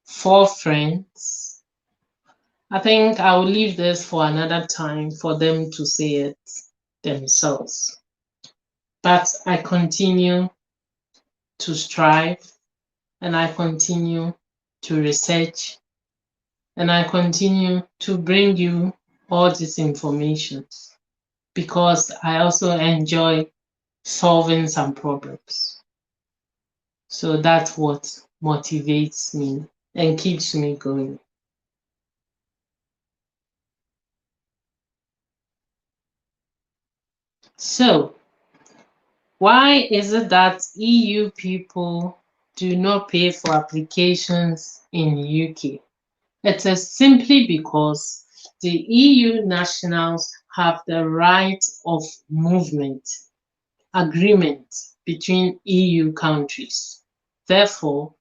4 friends. I think I will leave this for another time for them to say it themselves. But I continue to strive, and I continue to research, and I continue to bring you all this information because I also enjoy solving some problems. So that's what motivates me and keeps me going. So, why is it that EU people do not pay for applications in UK? It is simply because the EU nationals have the right of movement agreement between EU countries. Therefore,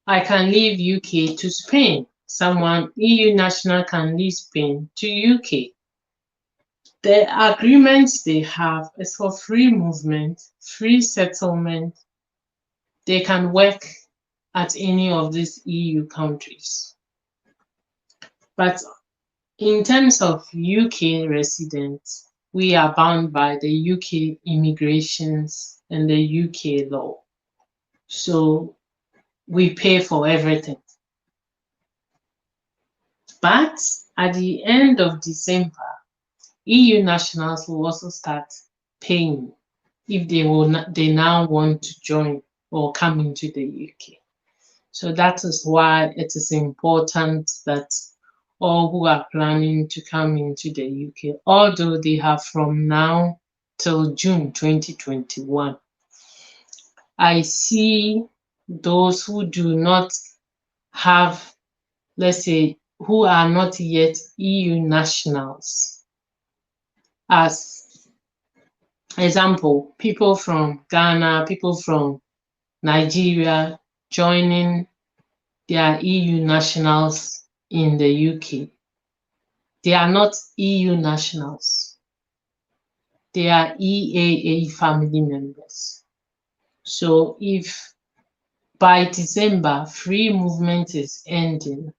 I can leave UK to Spain. Someone EU national can leave Spain to UK. The agreements they have is for free movement, free settlement. They can work at any of these EU countries. But in terms of UK residents, we are bound by the UK immigrations and the UK law. So we pay for everything. But at the end of December, EU nationals will also start paying if they now want to join or come into the UK. So that is why it is important that all who are planning to come into the UK, although they have from now till June 2021, I see those who do not have, let's say, who are not yet EU nationals. As example, people from Ghana, people from Nigeria joining their EU nationals in the UK. They are not EU nationals. They are EAA family members. So if by December free movement is ending,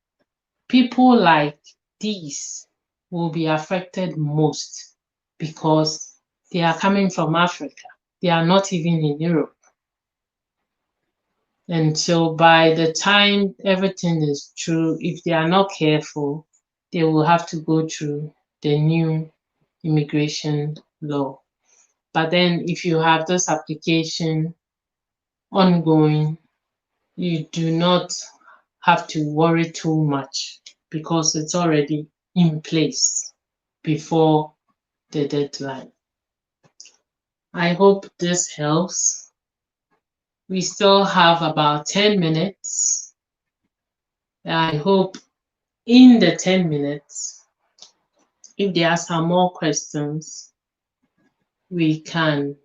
people like these will be affected most because they are coming from Africa. They are not even in Europe. And so by the time everything is through, if they are not careful, they will have to go through the new immigration law. But then if you have this application ongoing, you do not have to worry too much because it's already in place before the deadline. I hope this helps. We still have about 10 minutes. I hope in the 10 minutes, if there are some more questions, we can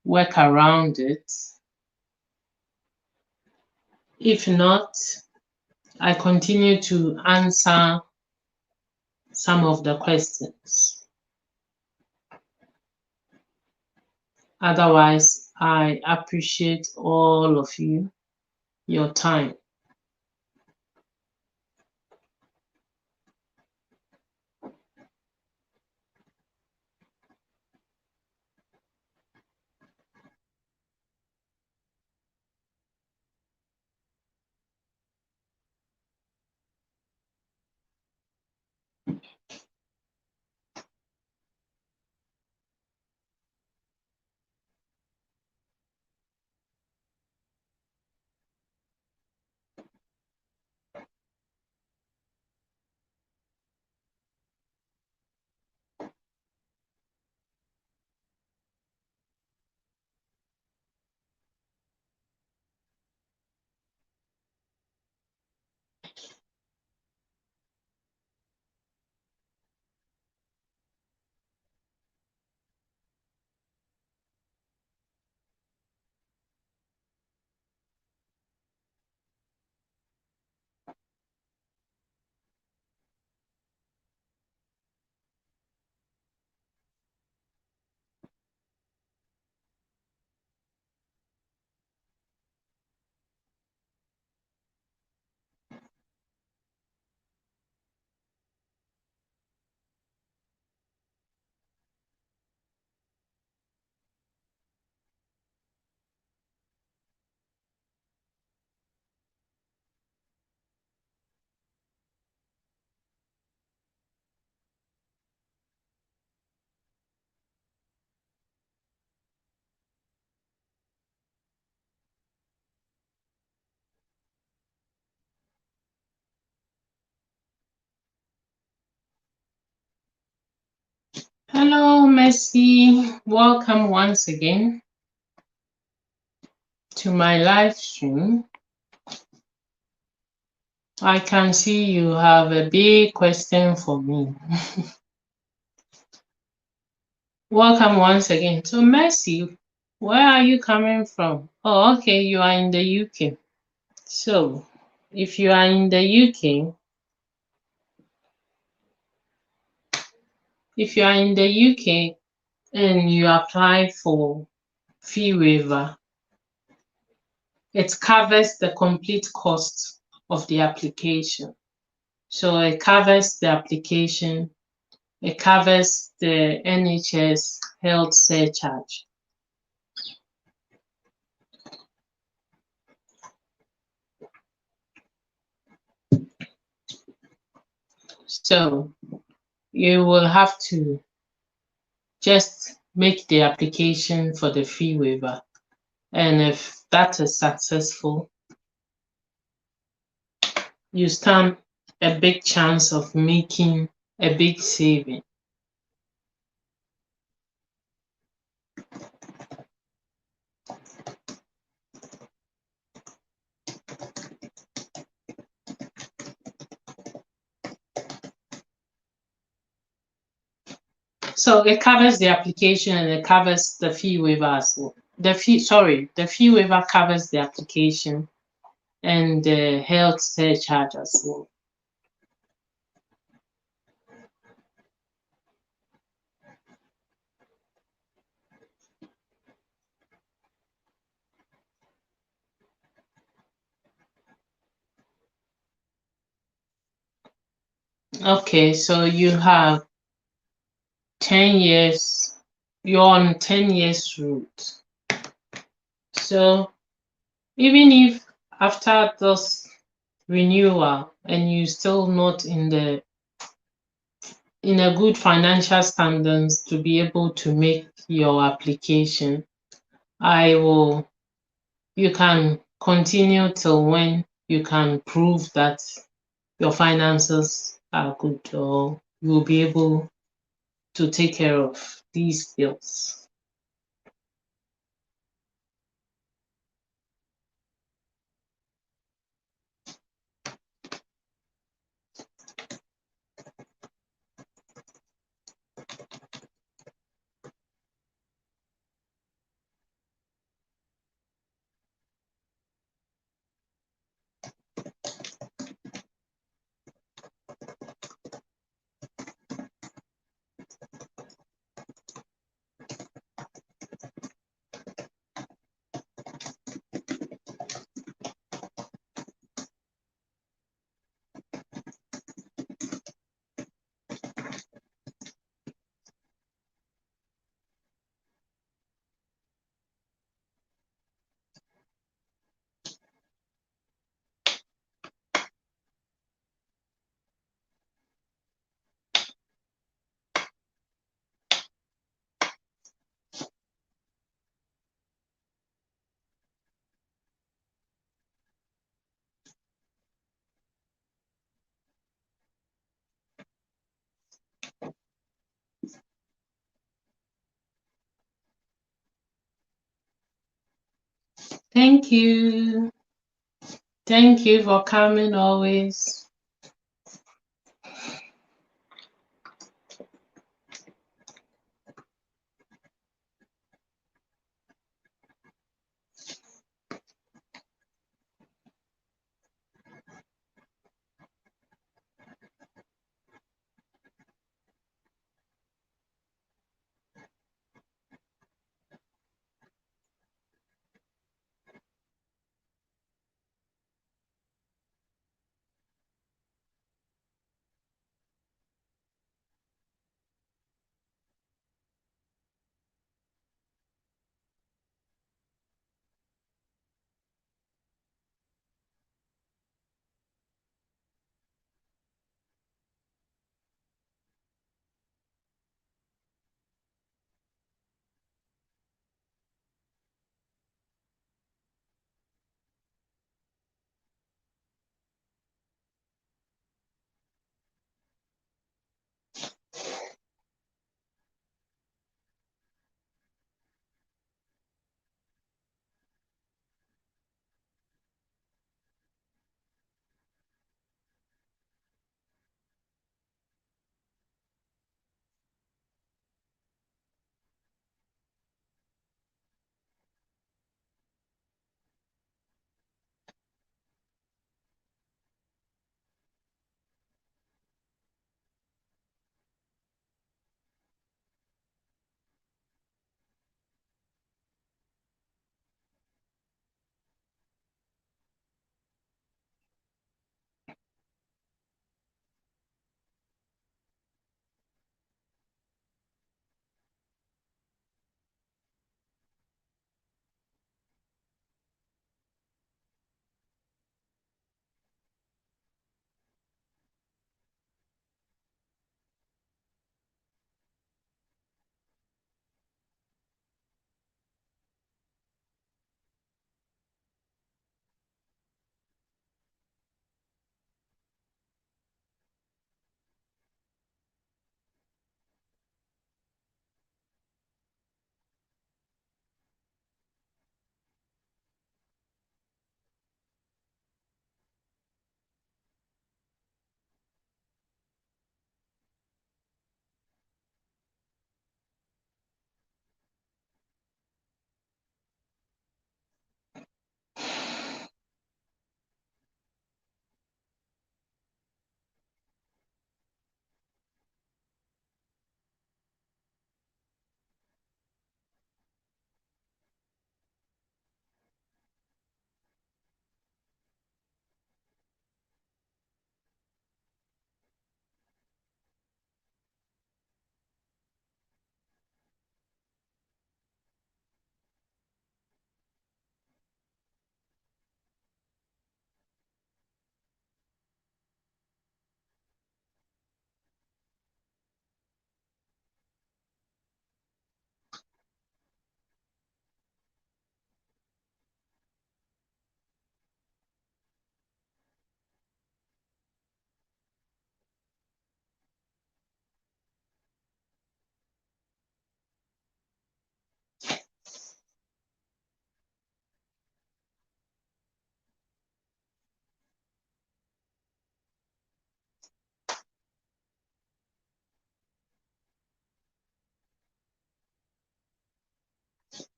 work around it. If not, I continue to answer some of the questions. Otherwise, I appreciate all of you, your time. Hello, Mercy. Welcome once again to my live stream. I can see you have a big question for me. Welcome once again. So, Mercy, where are you coming from? Oh, okay, you are in the UK. So, if you are in the UK, and you apply for fee waiver, it covers the complete cost of the application. So it covers the application, it covers the NHS health surcharge. So you will have to just make the application for the fee waiver. And if that is successful, you stand a big chance of making a big saving. So it covers the application and it covers the fee waiver as well. The fee waiver covers the application and the health surcharge as well. Okay, so you have 10 years, you're on 10 years route. So even if after this renewal and you still not in a good financial standards to be able to make your application, you can continue till when you can prove that your finances are good, or you will be able to take care of these bills. Thank you. Thank you for coming always.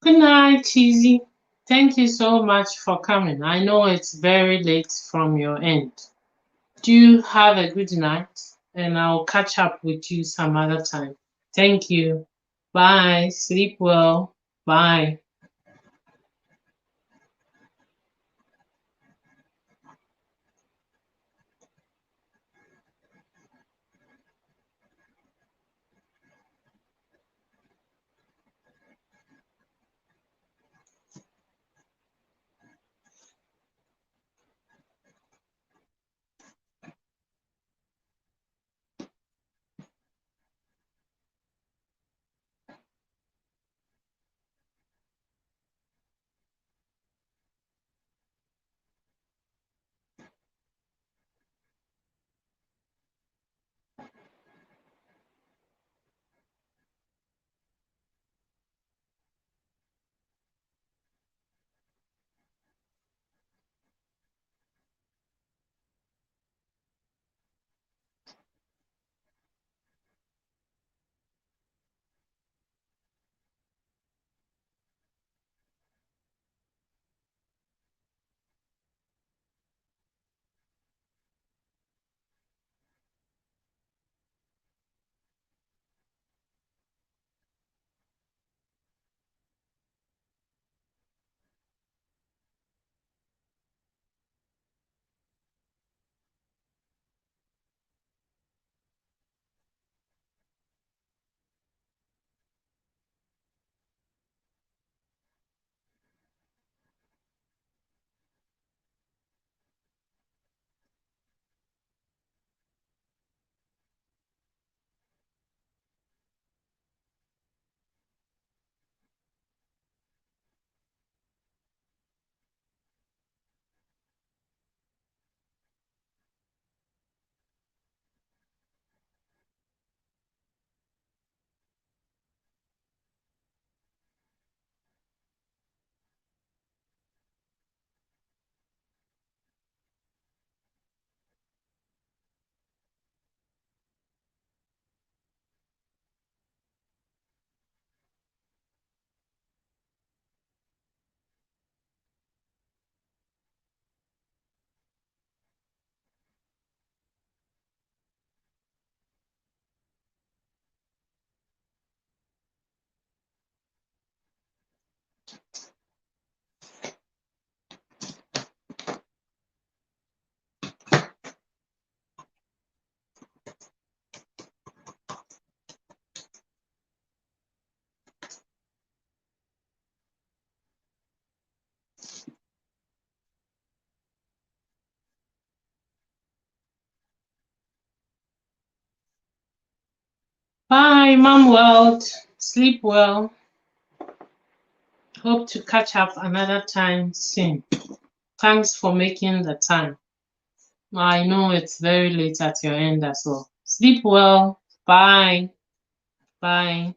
Good night, Chizzy. Thank you so much for coming. I know it's very late from your end. Do you have a good night? And I'll catch up with you some other time. Thank you. Bye. Sleep well. Bye. Bye, Mom World. Sleep well. Hope to catch up another time soon. Thanks for making the time. I know it's very late at your end as well. Sleep well. Bye. Bye.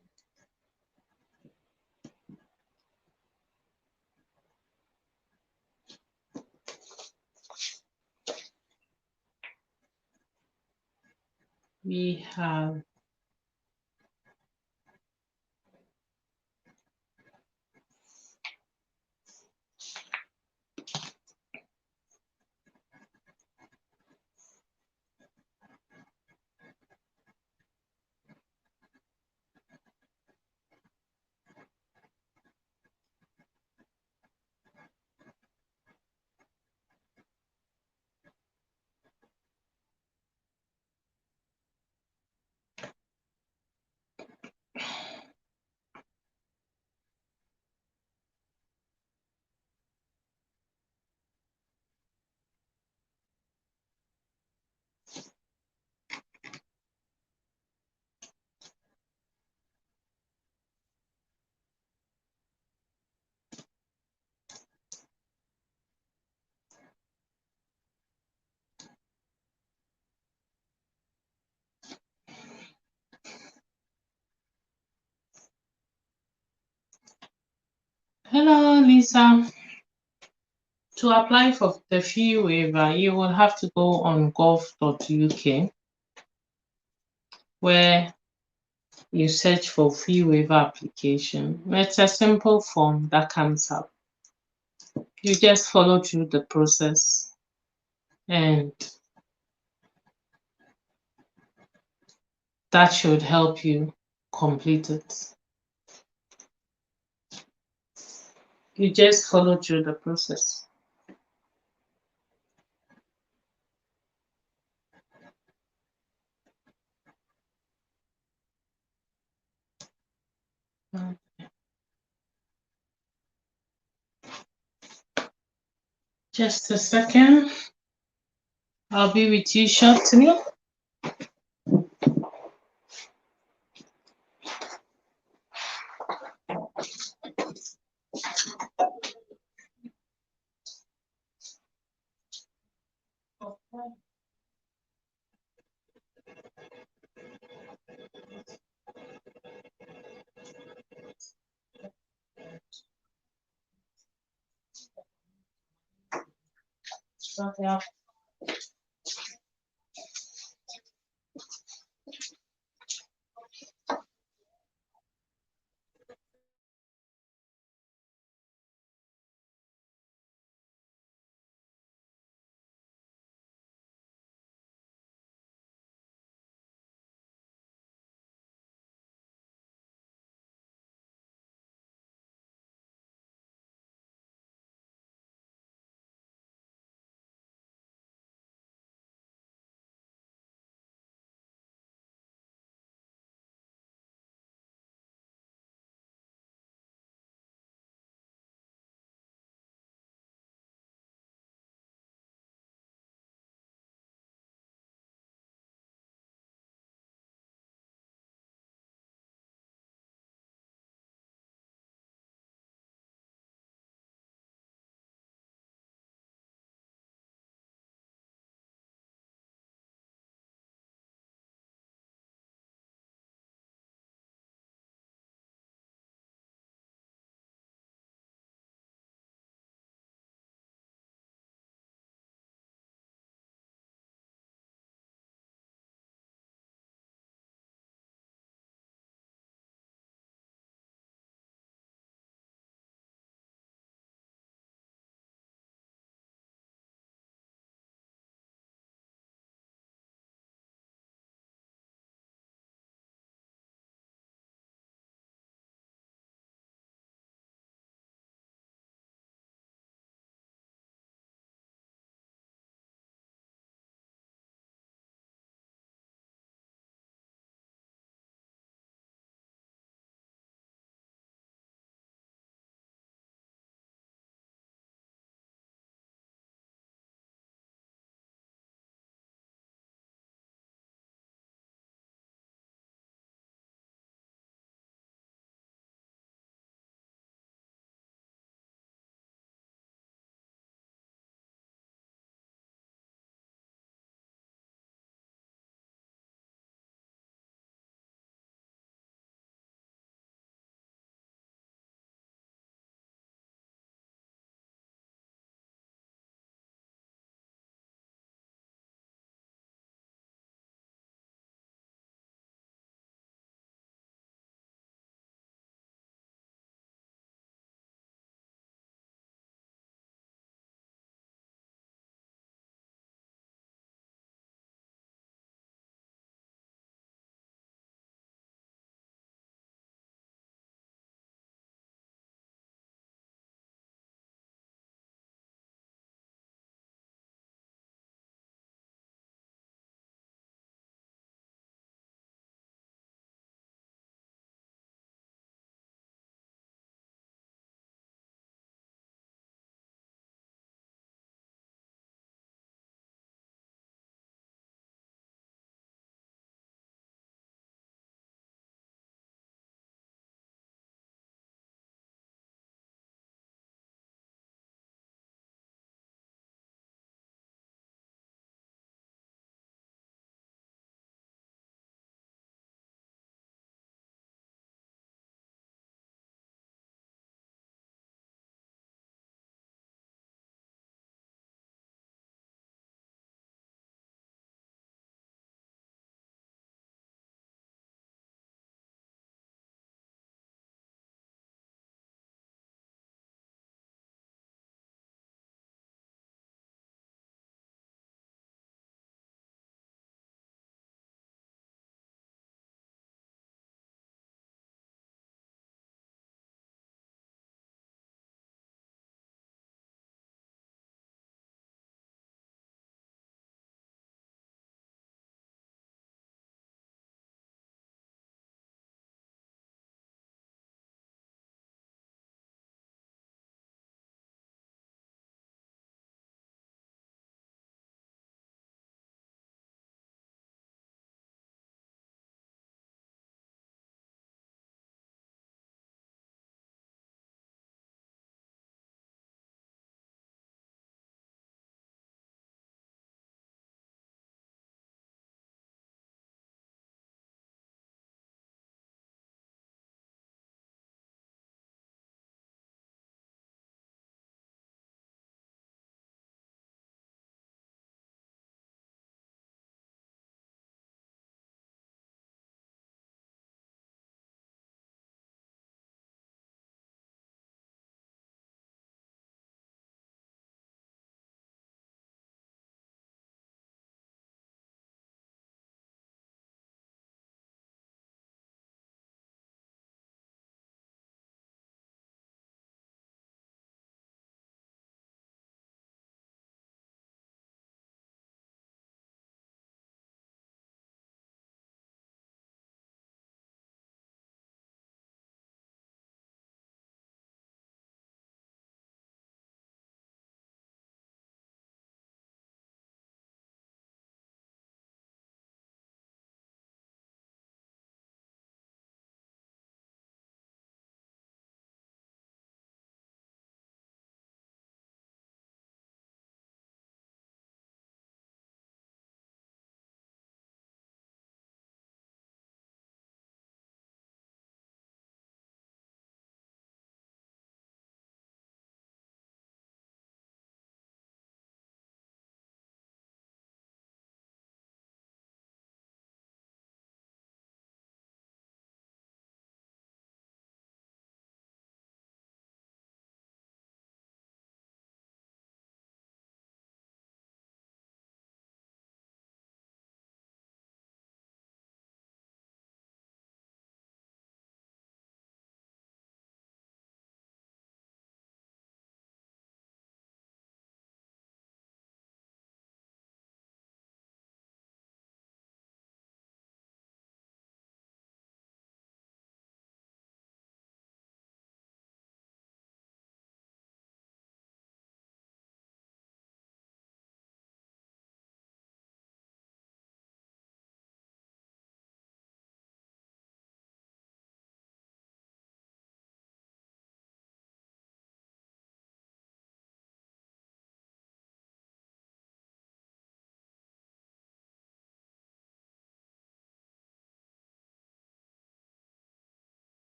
We have Hello, Lisa. To apply for the fee waiver, you will have to go on gov.uk where you search for fee waiver application. It's a simple form that comes up. You just follow through the process and that should help you complete it. You just follow through the process. Just a second. I'll be with you shortly. Okay.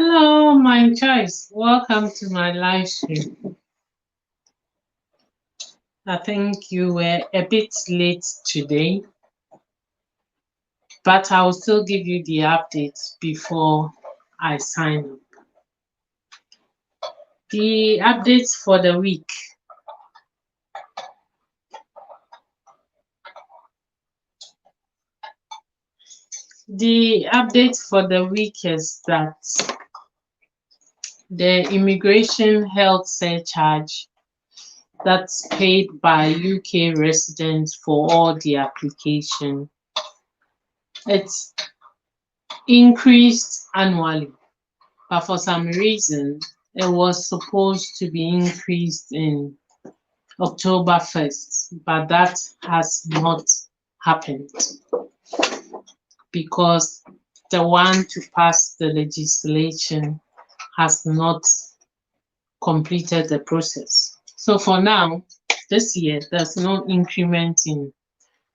Hello, my choice. Welcome to my live stream. I think you were a bit late today, but I will still give you the updates before I sign up. The updates for the week. The update for the week is that the immigration health surcharge that's paid by UK residents for all the application, it's increased annually, but for some reason it was supposed to be increased in October 1st, but that has not happened because the one to pass the legislation has not completed the process. So for now, this year, there's no increment in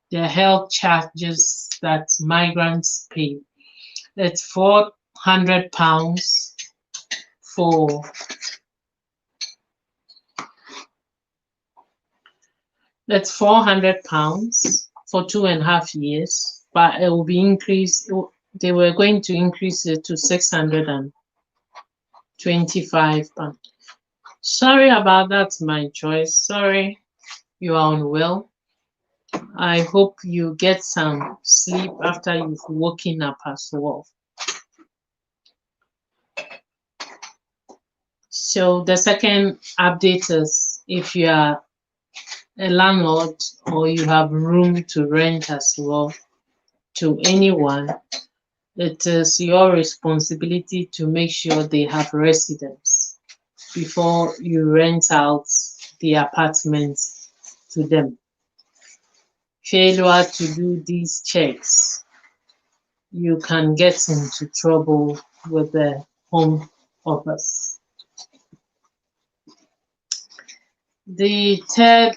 the health charges that migrants pay. It's £400 for £400 for 2.5 years, but it will be increased. They were going to increase it to £625. Sorry about that, my choice. Sorry you are unwell. I hope you get some sleep after you've woken up as well. So the second update is if you are a landlord or you have room to rent as well to anyone, it is your responsibility to make sure they have residence before you rent out the apartment to them. Failure to do these checks, you can get into trouble with the Home Office. The third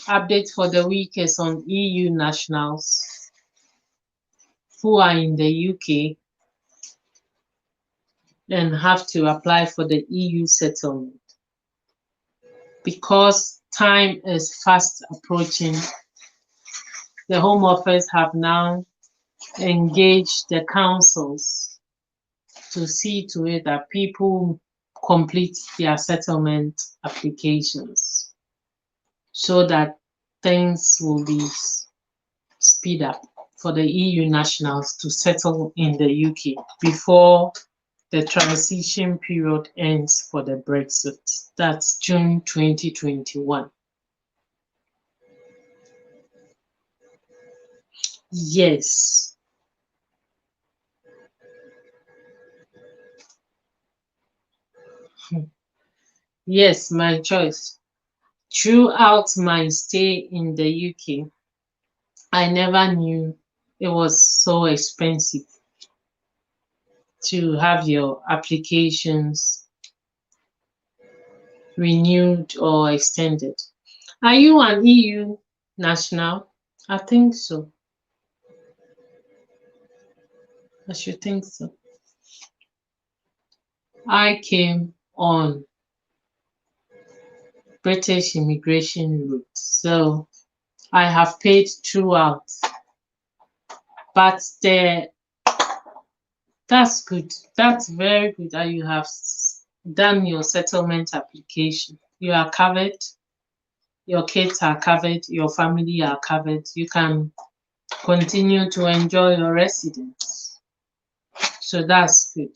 update for the week is on EU nationals who are in the UK and have to apply for the EU settlement. Because time is fast approaching, the Home Office have now engaged the councils to see to it that people complete their settlement applications so that things will be speed up for the EU nationals to settle in the UK before the transition period ends for the Brexit. That's June 2021. Yes. Yes, my choice. Throughout my stay in the UK, I never knew it was so expensive to have your applications renewed or extended. Are you an EU national? I think so. I should think so. I came on British immigration route, so I have paid throughout. But that's good. That's very good that you have done your settlement application. You are covered. Your kids are covered. Your family are covered. You can continue to enjoy your residence. So that's good.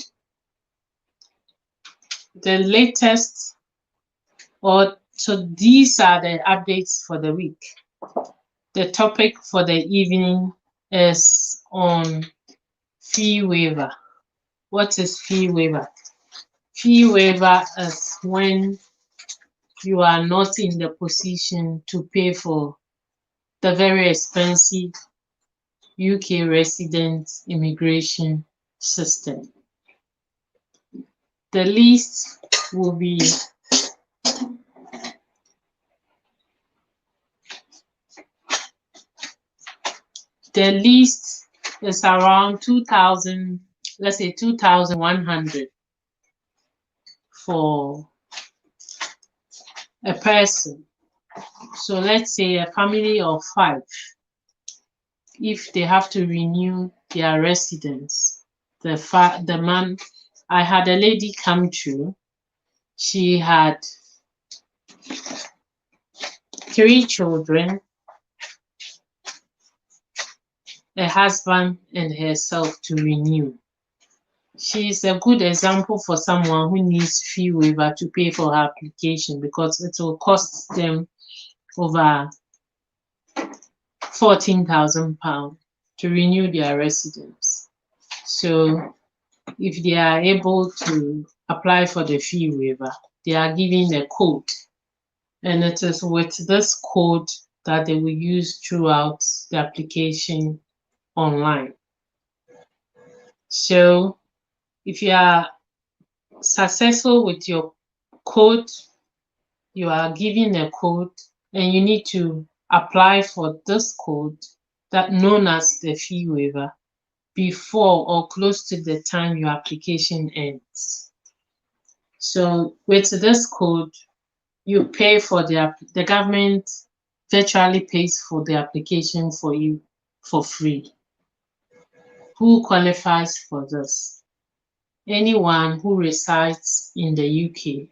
The latest, so these are the updates for the week. The topic for the evening is on fee waiver. What is fee waiver? Fee waiver is when you are not in the position to pay for the very expensive UK resident immigration system. The least will be is around let's say 2,100 for a person. So let's say a family of 5, if they have to renew their residence, the man, I had a lady come through. She had 3 children, a husband and herself to renew. She is a good example for someone who needs fee waiver to pay for her application, because it will cost them over £14,000 to renew their residence. So if they are able to apply for the fee waiver, they are given a code, and it is with this code that they will use throughout the application online. So if you are successful with your code, you are given a code, and you need to apply for this code that known as the fee waiver before or close to the time your application ends. So with this code, you pay for the government virtually pays for the application for you for free. Who qualifies for this? Anyone who resides in the UK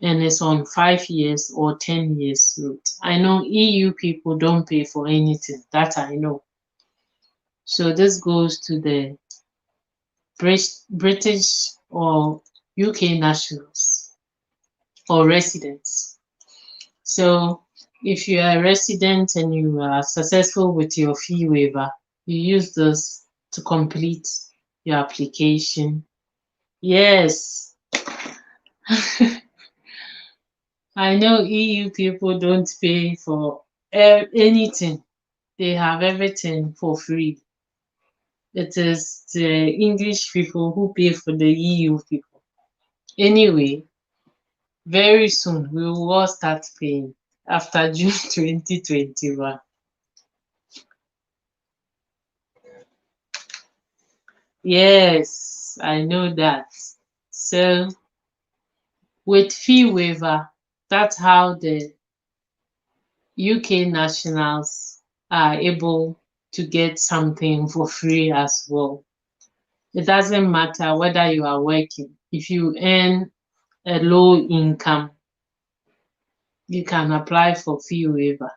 and is on 5 years or 10 years route. I know EU people don't pay for anything, that I know. So this goes to the British or UK nationals or residents. So if you are a resident and you are successful with your fee waiver, you use this to complete your application. Yes. I know EU people don't pay for anything. They have everything for free. It is the English people who pay for the EU people. Anyway, very soon we will all start paying after June 2021. Yes, I know that. So with fee waiver, that's how the UK nationals are able to get something for free as well. It doesn't matter whether you are working. If you earn a low income, you can apply for fee waiver.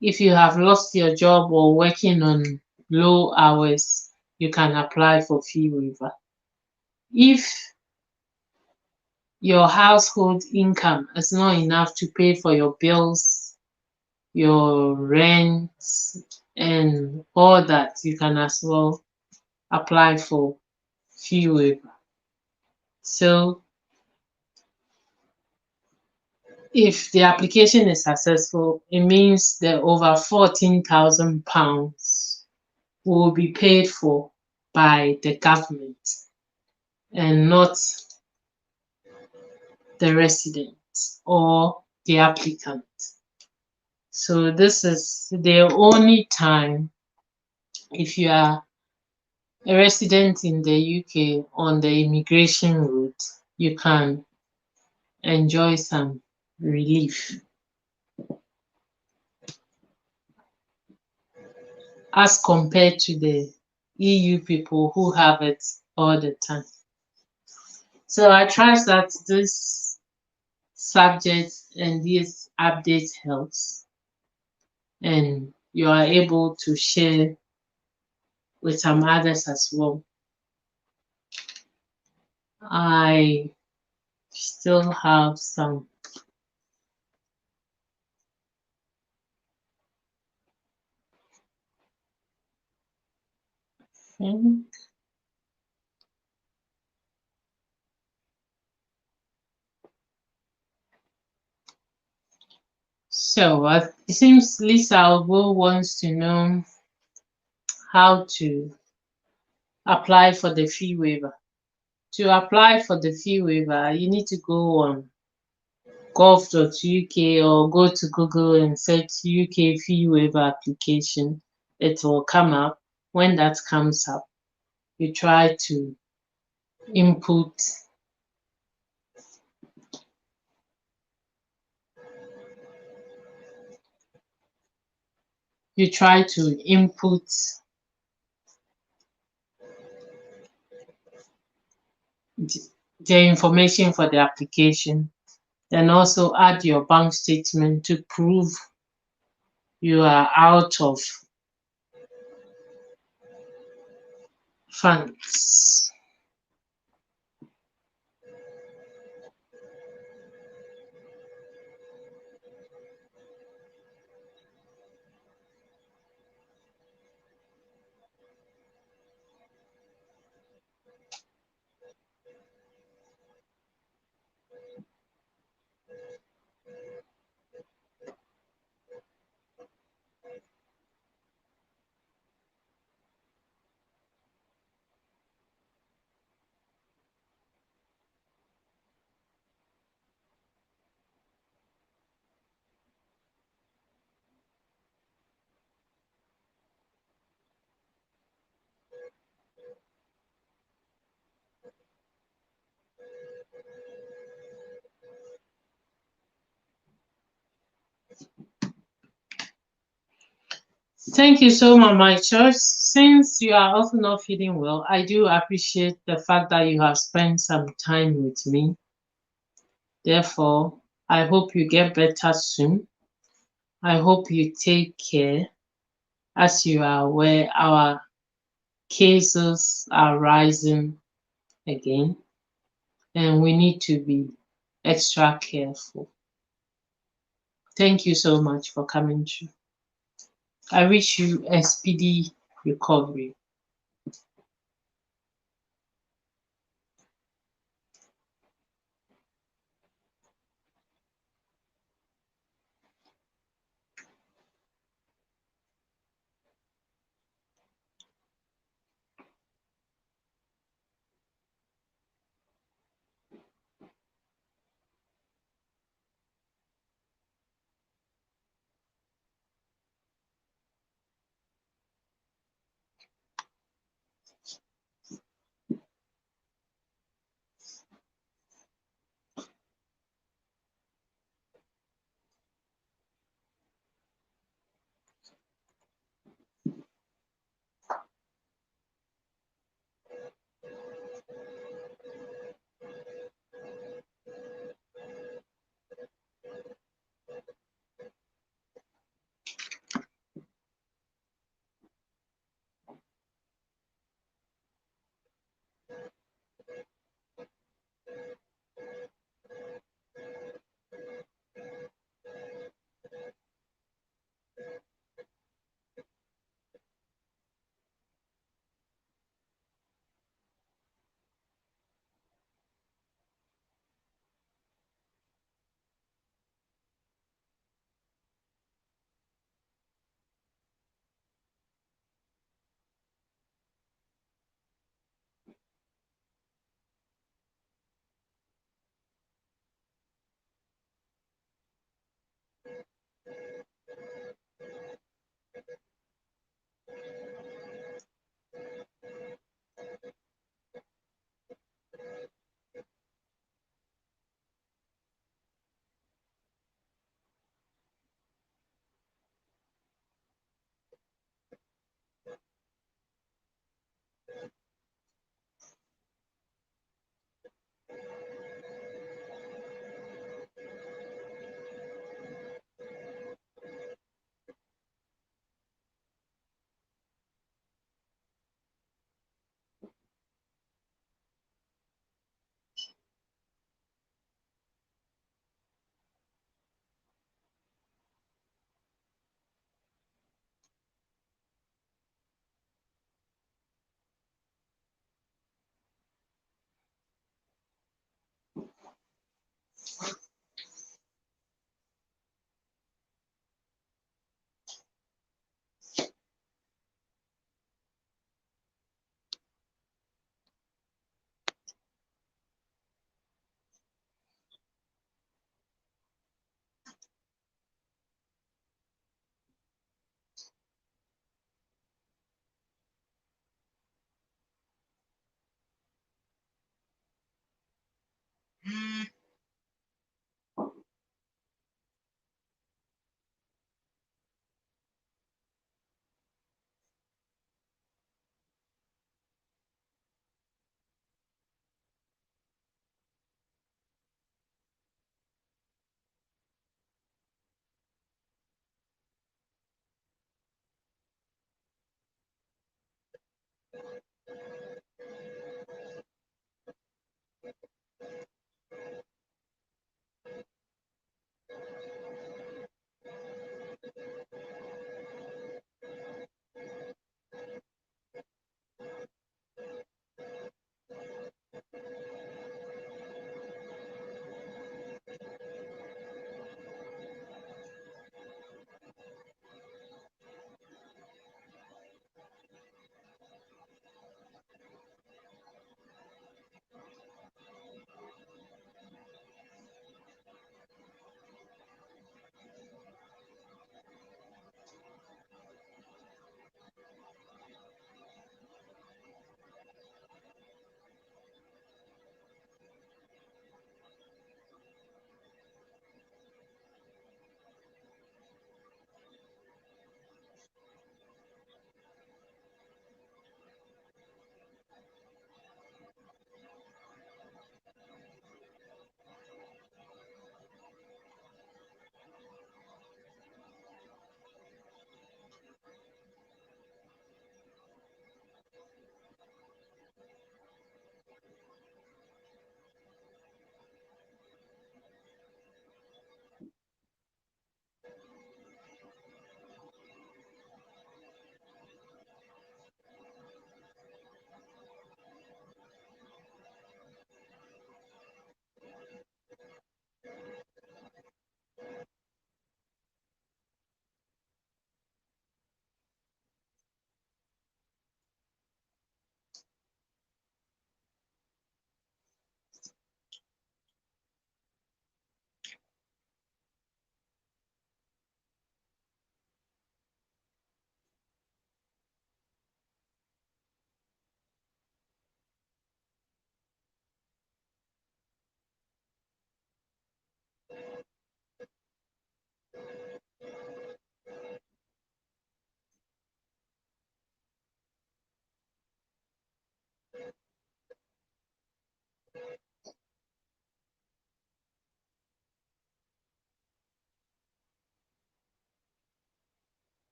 If you have lost your job or working on low hours, you can apply for fee waiver. If your household income is not enough to pay for your bills, your rent, and all that, you can as well apply for fee waiver. So if the application is successful, it means that over £14,000 will be paid for by the government and not the resident or the applicant. So this is the only time, if you are a resident in the UK on the immigration route, you can enjoy some relief as compared to the EU people who have it all the time. So I trust that this subject and this update helps, and you are able to share with some others as well. I still have some So it seems Lisa Ogo wants to know how to apply for the fee waiver. To apply for the fee waiver, you need to go on gov.uk or go to Google and search UK fee waiver application. It will come up. When that comes up, you try to input you try to input the information for the application, then also add your bank statement to prove you are out of funds. Thank you so much, my church. Since you are also not feeling well, I do appreciate the fact that you have spent some time with me. Therefore, I hope you get better soon. I hope you take care. As you are aware, our cases are rising again, and we need to be extra careful. Thank you so much for coming through. I wish you a speedy recovery.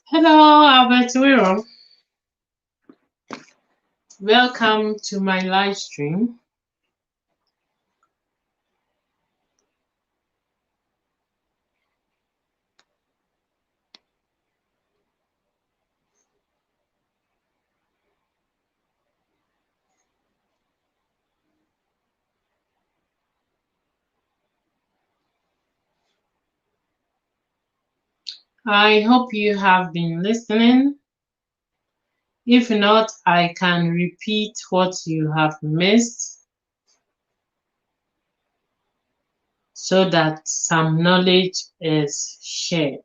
Hello, Albert Wiro. Welcome to my live stream. I hope you have been listening. If not, I can repeat what you have missed so that some knowledge is shared.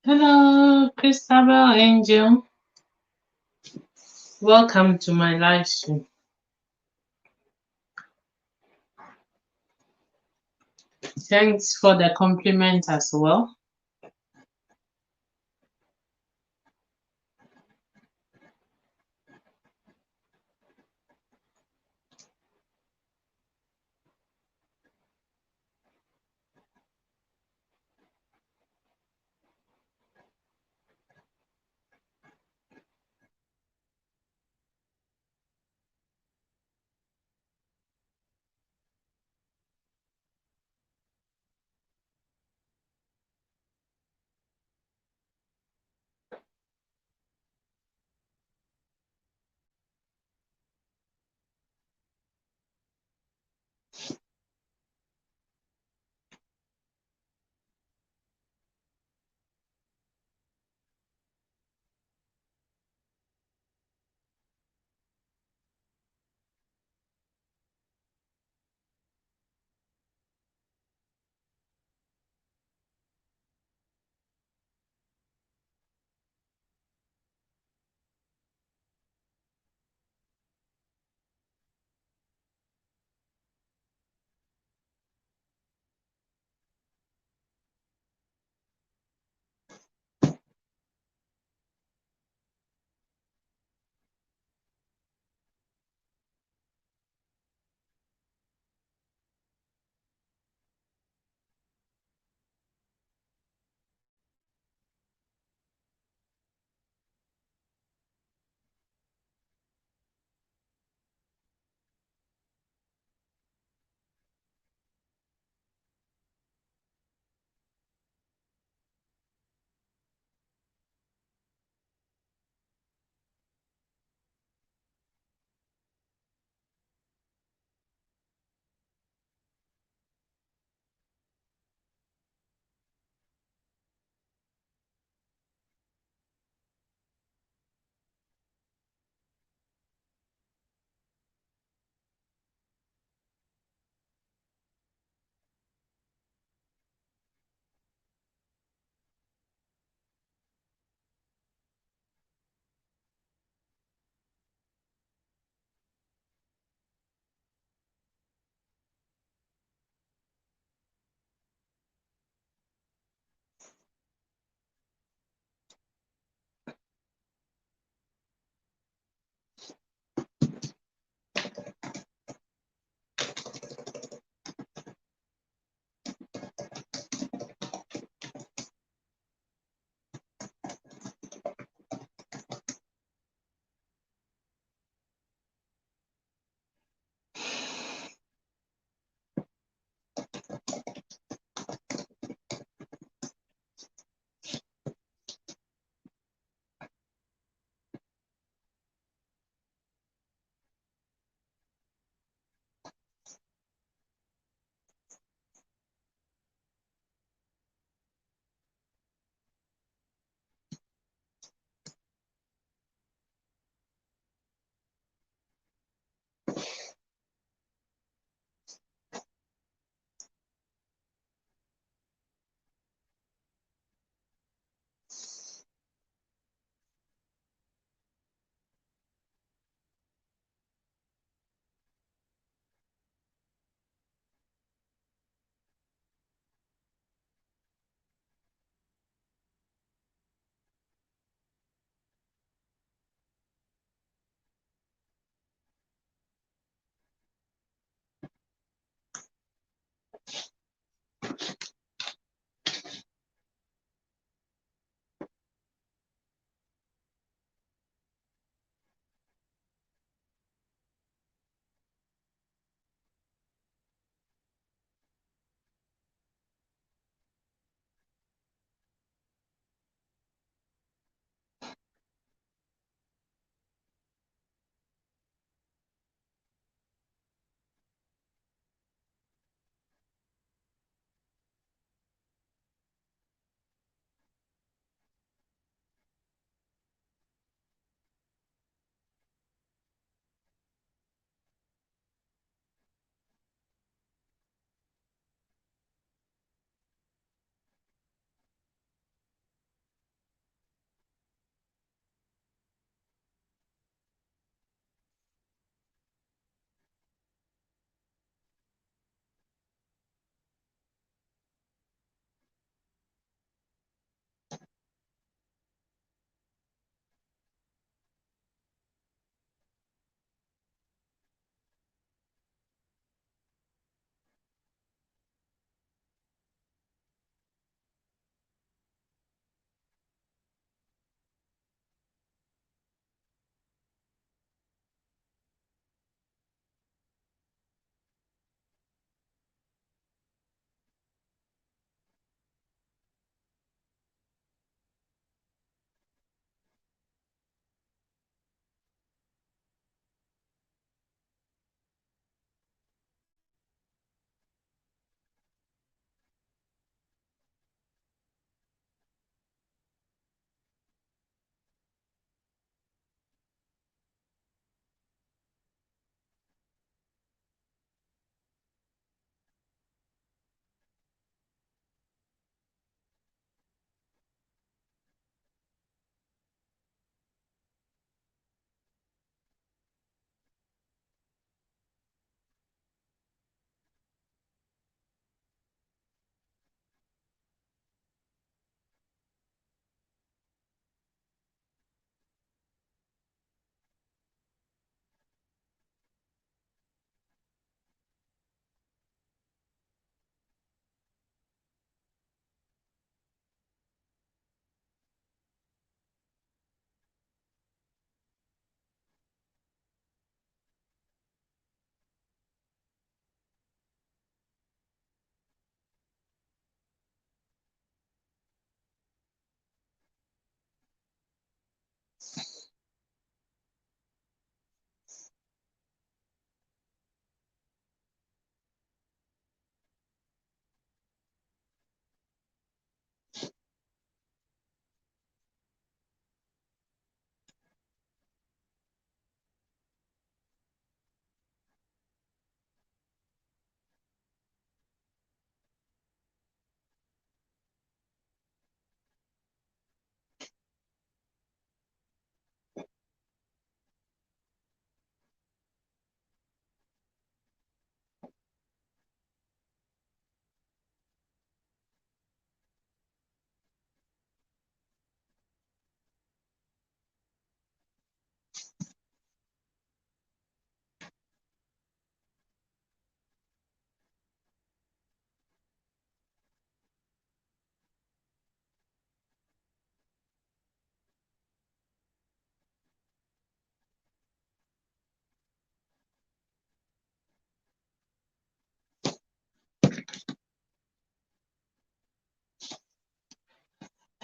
Hello, Christabel Angel. Welcome to my live stream. Thanks for the compliment as well.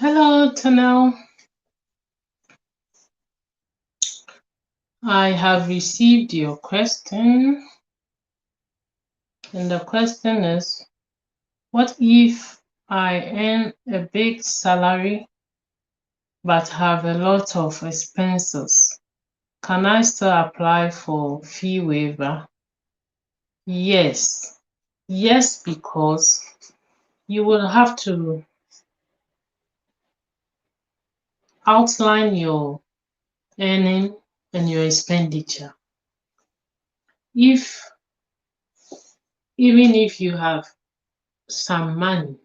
Hello, Tanel. I have received your question, and the question is, what if I earn a big salary but have a lot of expenses? Can I still apply for fee waiver? Yes. Yes, because you will have to outline your earning and your expenditure. If Even if you have some money,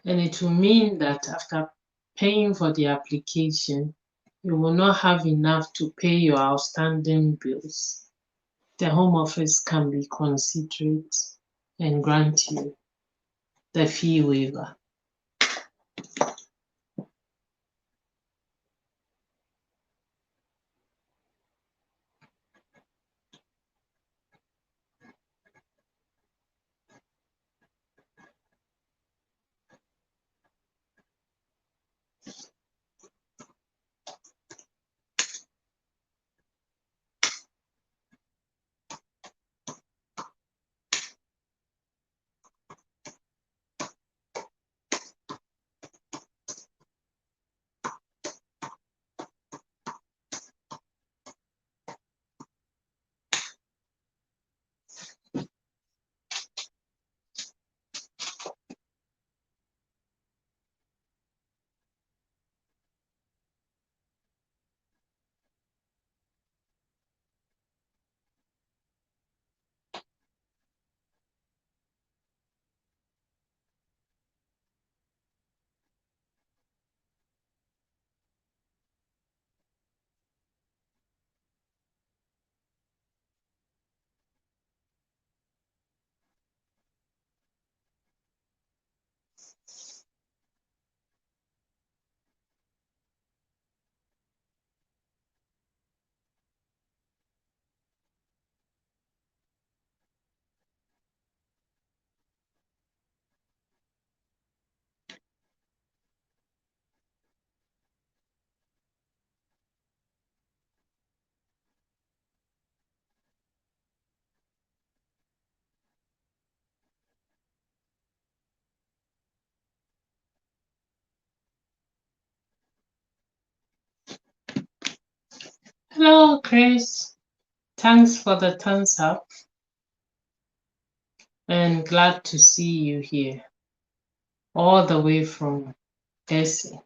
and it will mean that after paying for the application, you will not have enough to pay your outstanding bills. The Home Office can be considerate and grant you the fee waiver. Hello, Chris. Thanks for the thumbs up, and glad to see you here, all the way from Essie.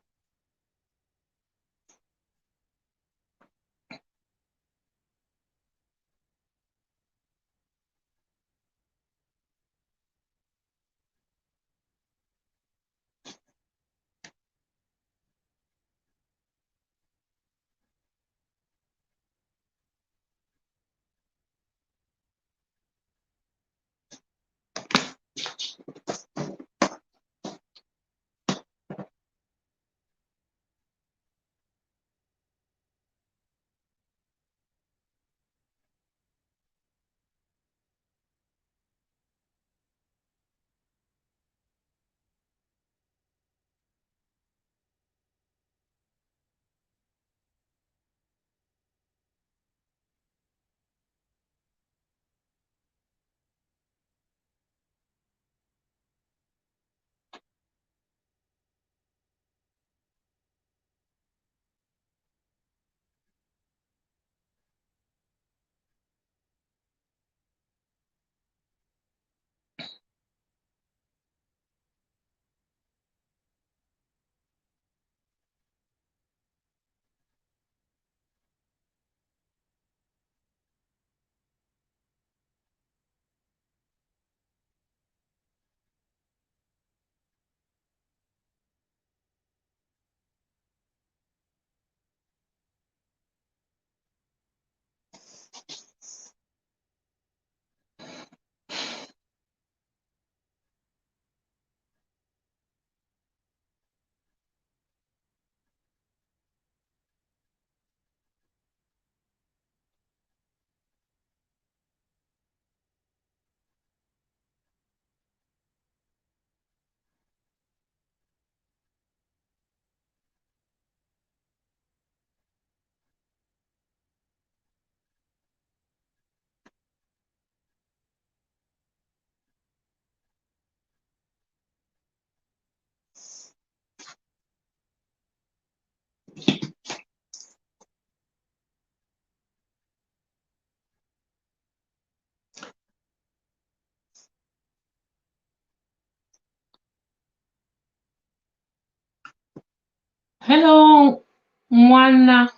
Hello, Mwana.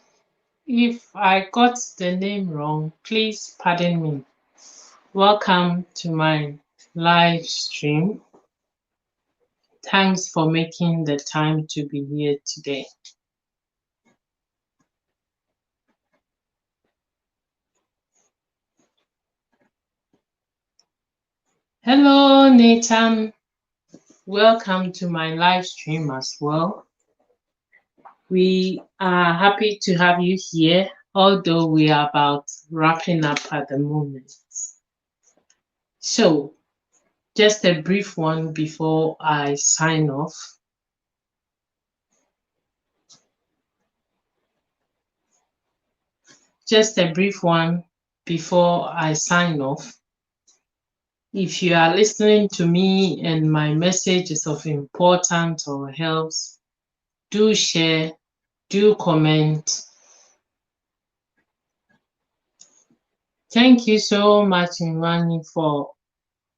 If I got the name wrong, please pardon me. Welcome to my live stream. Thanks for making the time to be here today. Hello, Nathan. Welcome to my live stream as well. We are happy to have you here, although we are about wrapping up at the moment. So, just a brief one before I sign off. Just a brief one before I sign off. If you are listening to me and my message is of importance or helps, do share, do comment. Thank you so much, Imani, for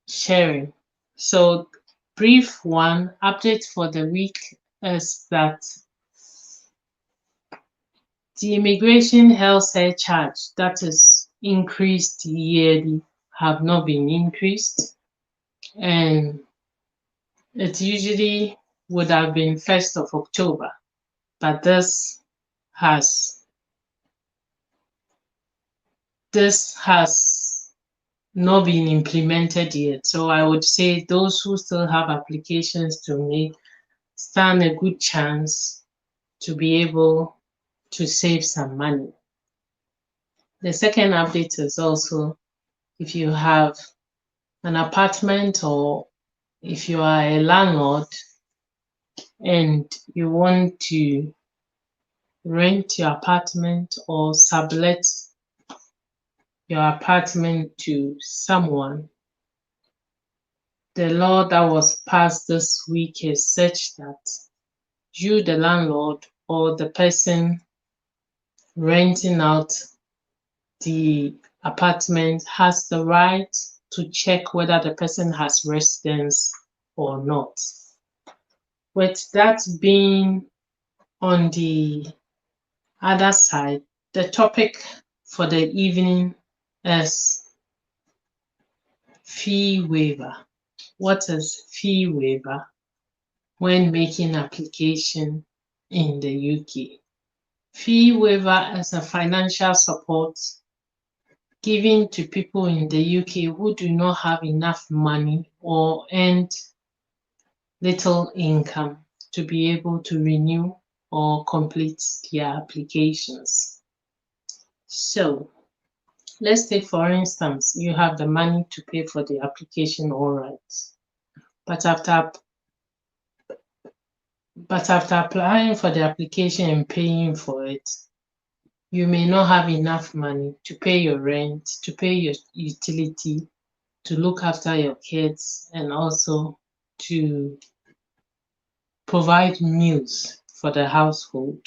sharing. So, brief one update for the week is that the immigration health surcharge that is increased yearly have not been increased, and it usually would have been 1st of October, but this has not been implemented yet. So I would say those who still have applications to make stand a good chance to be able to save some money. The second update is also if you have an apartment or if you are a landlord and you want to rent your apartment or sublet your apartment to someone, the law that was passed this week is such that you, the landlord, or the person renting out the apartment has the right to check whether the person has residence or not. With that being on the other side, the topic for the evening is fee waiver. What is fee waiver when making application in the UK? Fee waiver is a financial support given to people in the UK who do not have enough money or earn little income to be able to renew or complete their applications. So, let's say, for instance, you have the money to pay for the application, all right. But after applying for the application and paying for it, you may not have enough money to pay your rent, to pay your utility, to look after your kids, and also to provide meals for the household.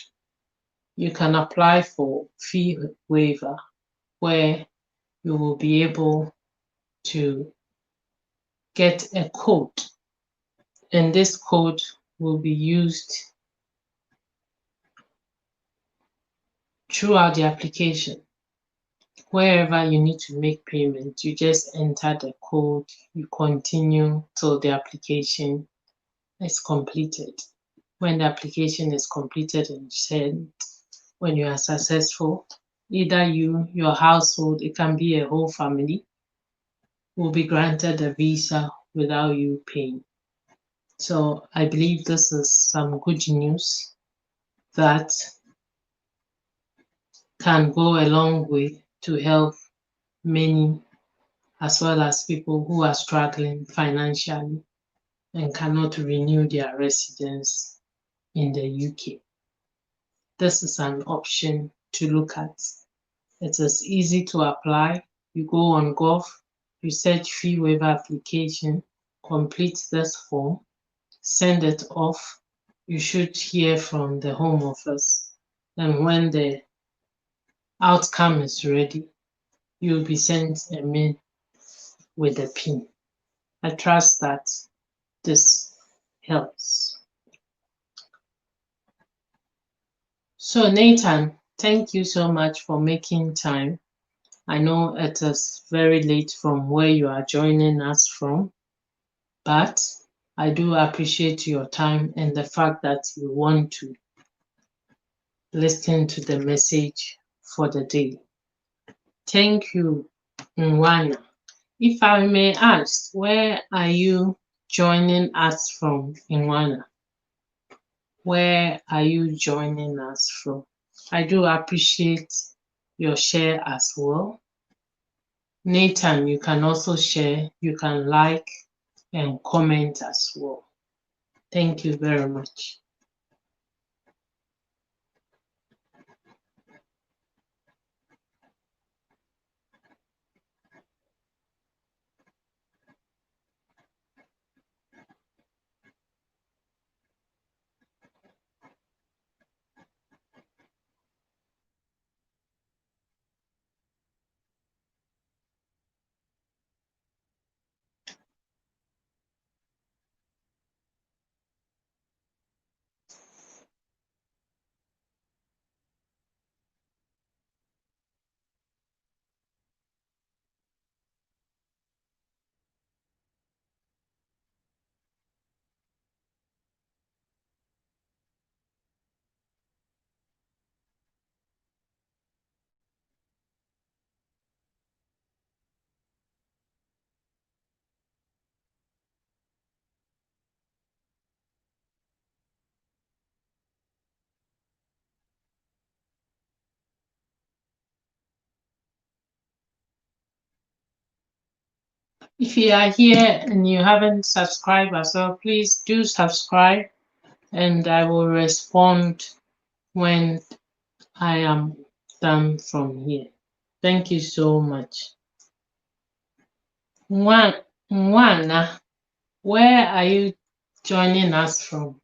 You can apply for fee waiver where you will be able to get a code, and this code will be used throughout the application. Wherever you need to make payment, you just enter the code, you continue till the application is completed. When the application is completed and sent, when you are successful, either you, your household, it can be a whole family, will be granted a visa without you paying. So I believe this is some good news that can go a long way to help many, as well as people who are struggling financially and cannot renew their residence in the UK. This is an option to look at. It is easy to apply. You go on Gov, you search fee waiver application, complete this form, send it off. You should hear from the Home Office. And when the outcome is ready, you'll be sent a mail with a PIN. I trust that this helps. So Nathan, thank you so much for making time. I know it is very late from where you are joining us from, but I do appreciate your time and the fact that you want to listen to the message for the day. Thank you, Nwana. If I may ask, where are you joining us from, Nwana? Where are you joining us from? I do appreciate your share as well. Nathan, you can also share, you can like and comment as well. Thank you very much. If you are here and you haven't subscribed as well, please do subscribe and I will respond when I am done from here. Thank you so much. Nwana, where are you joining us from?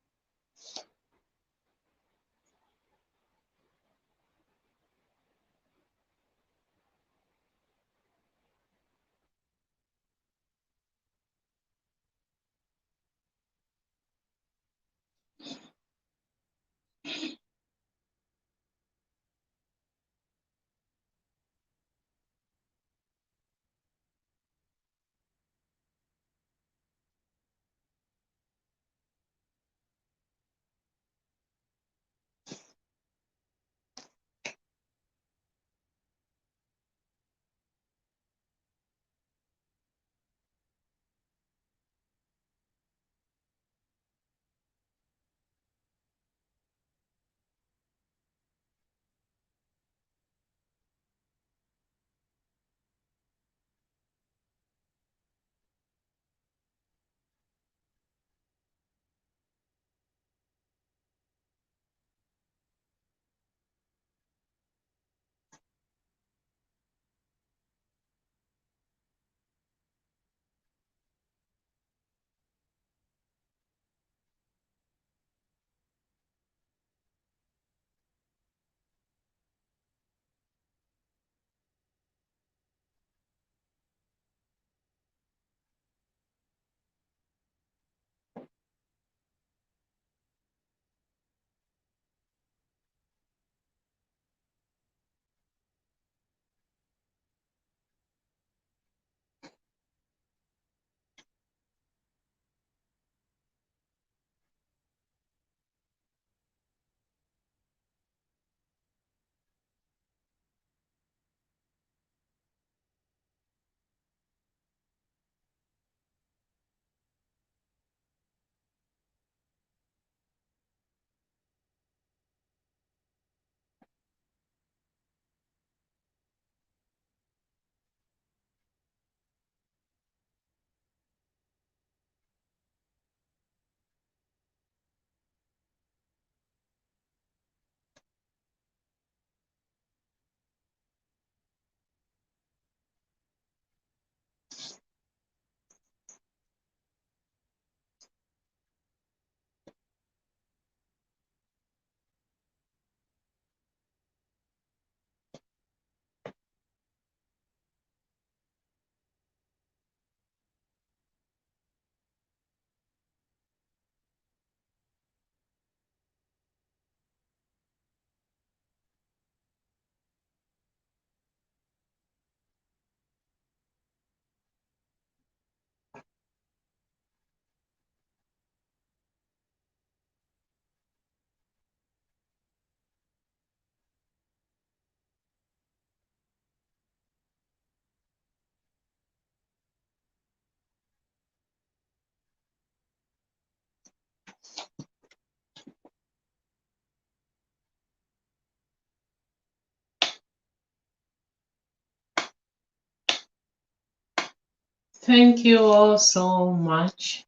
Thank you all so much.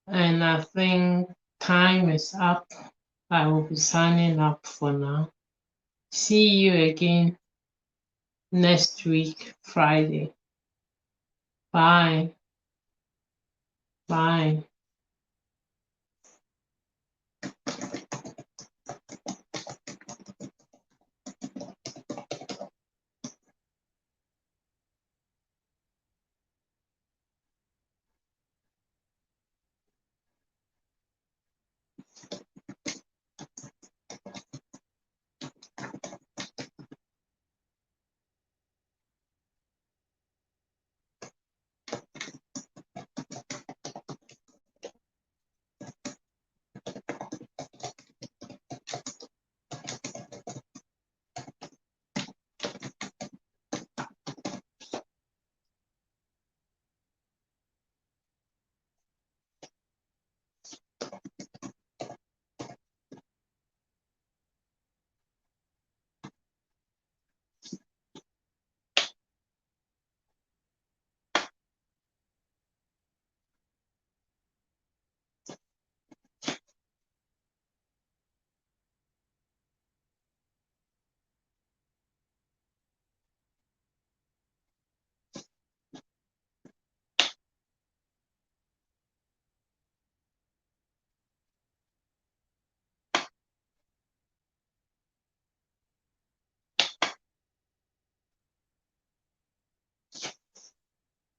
And I think time is up. I will be signing up for now. See you again next week, Friday. Bye. Bye.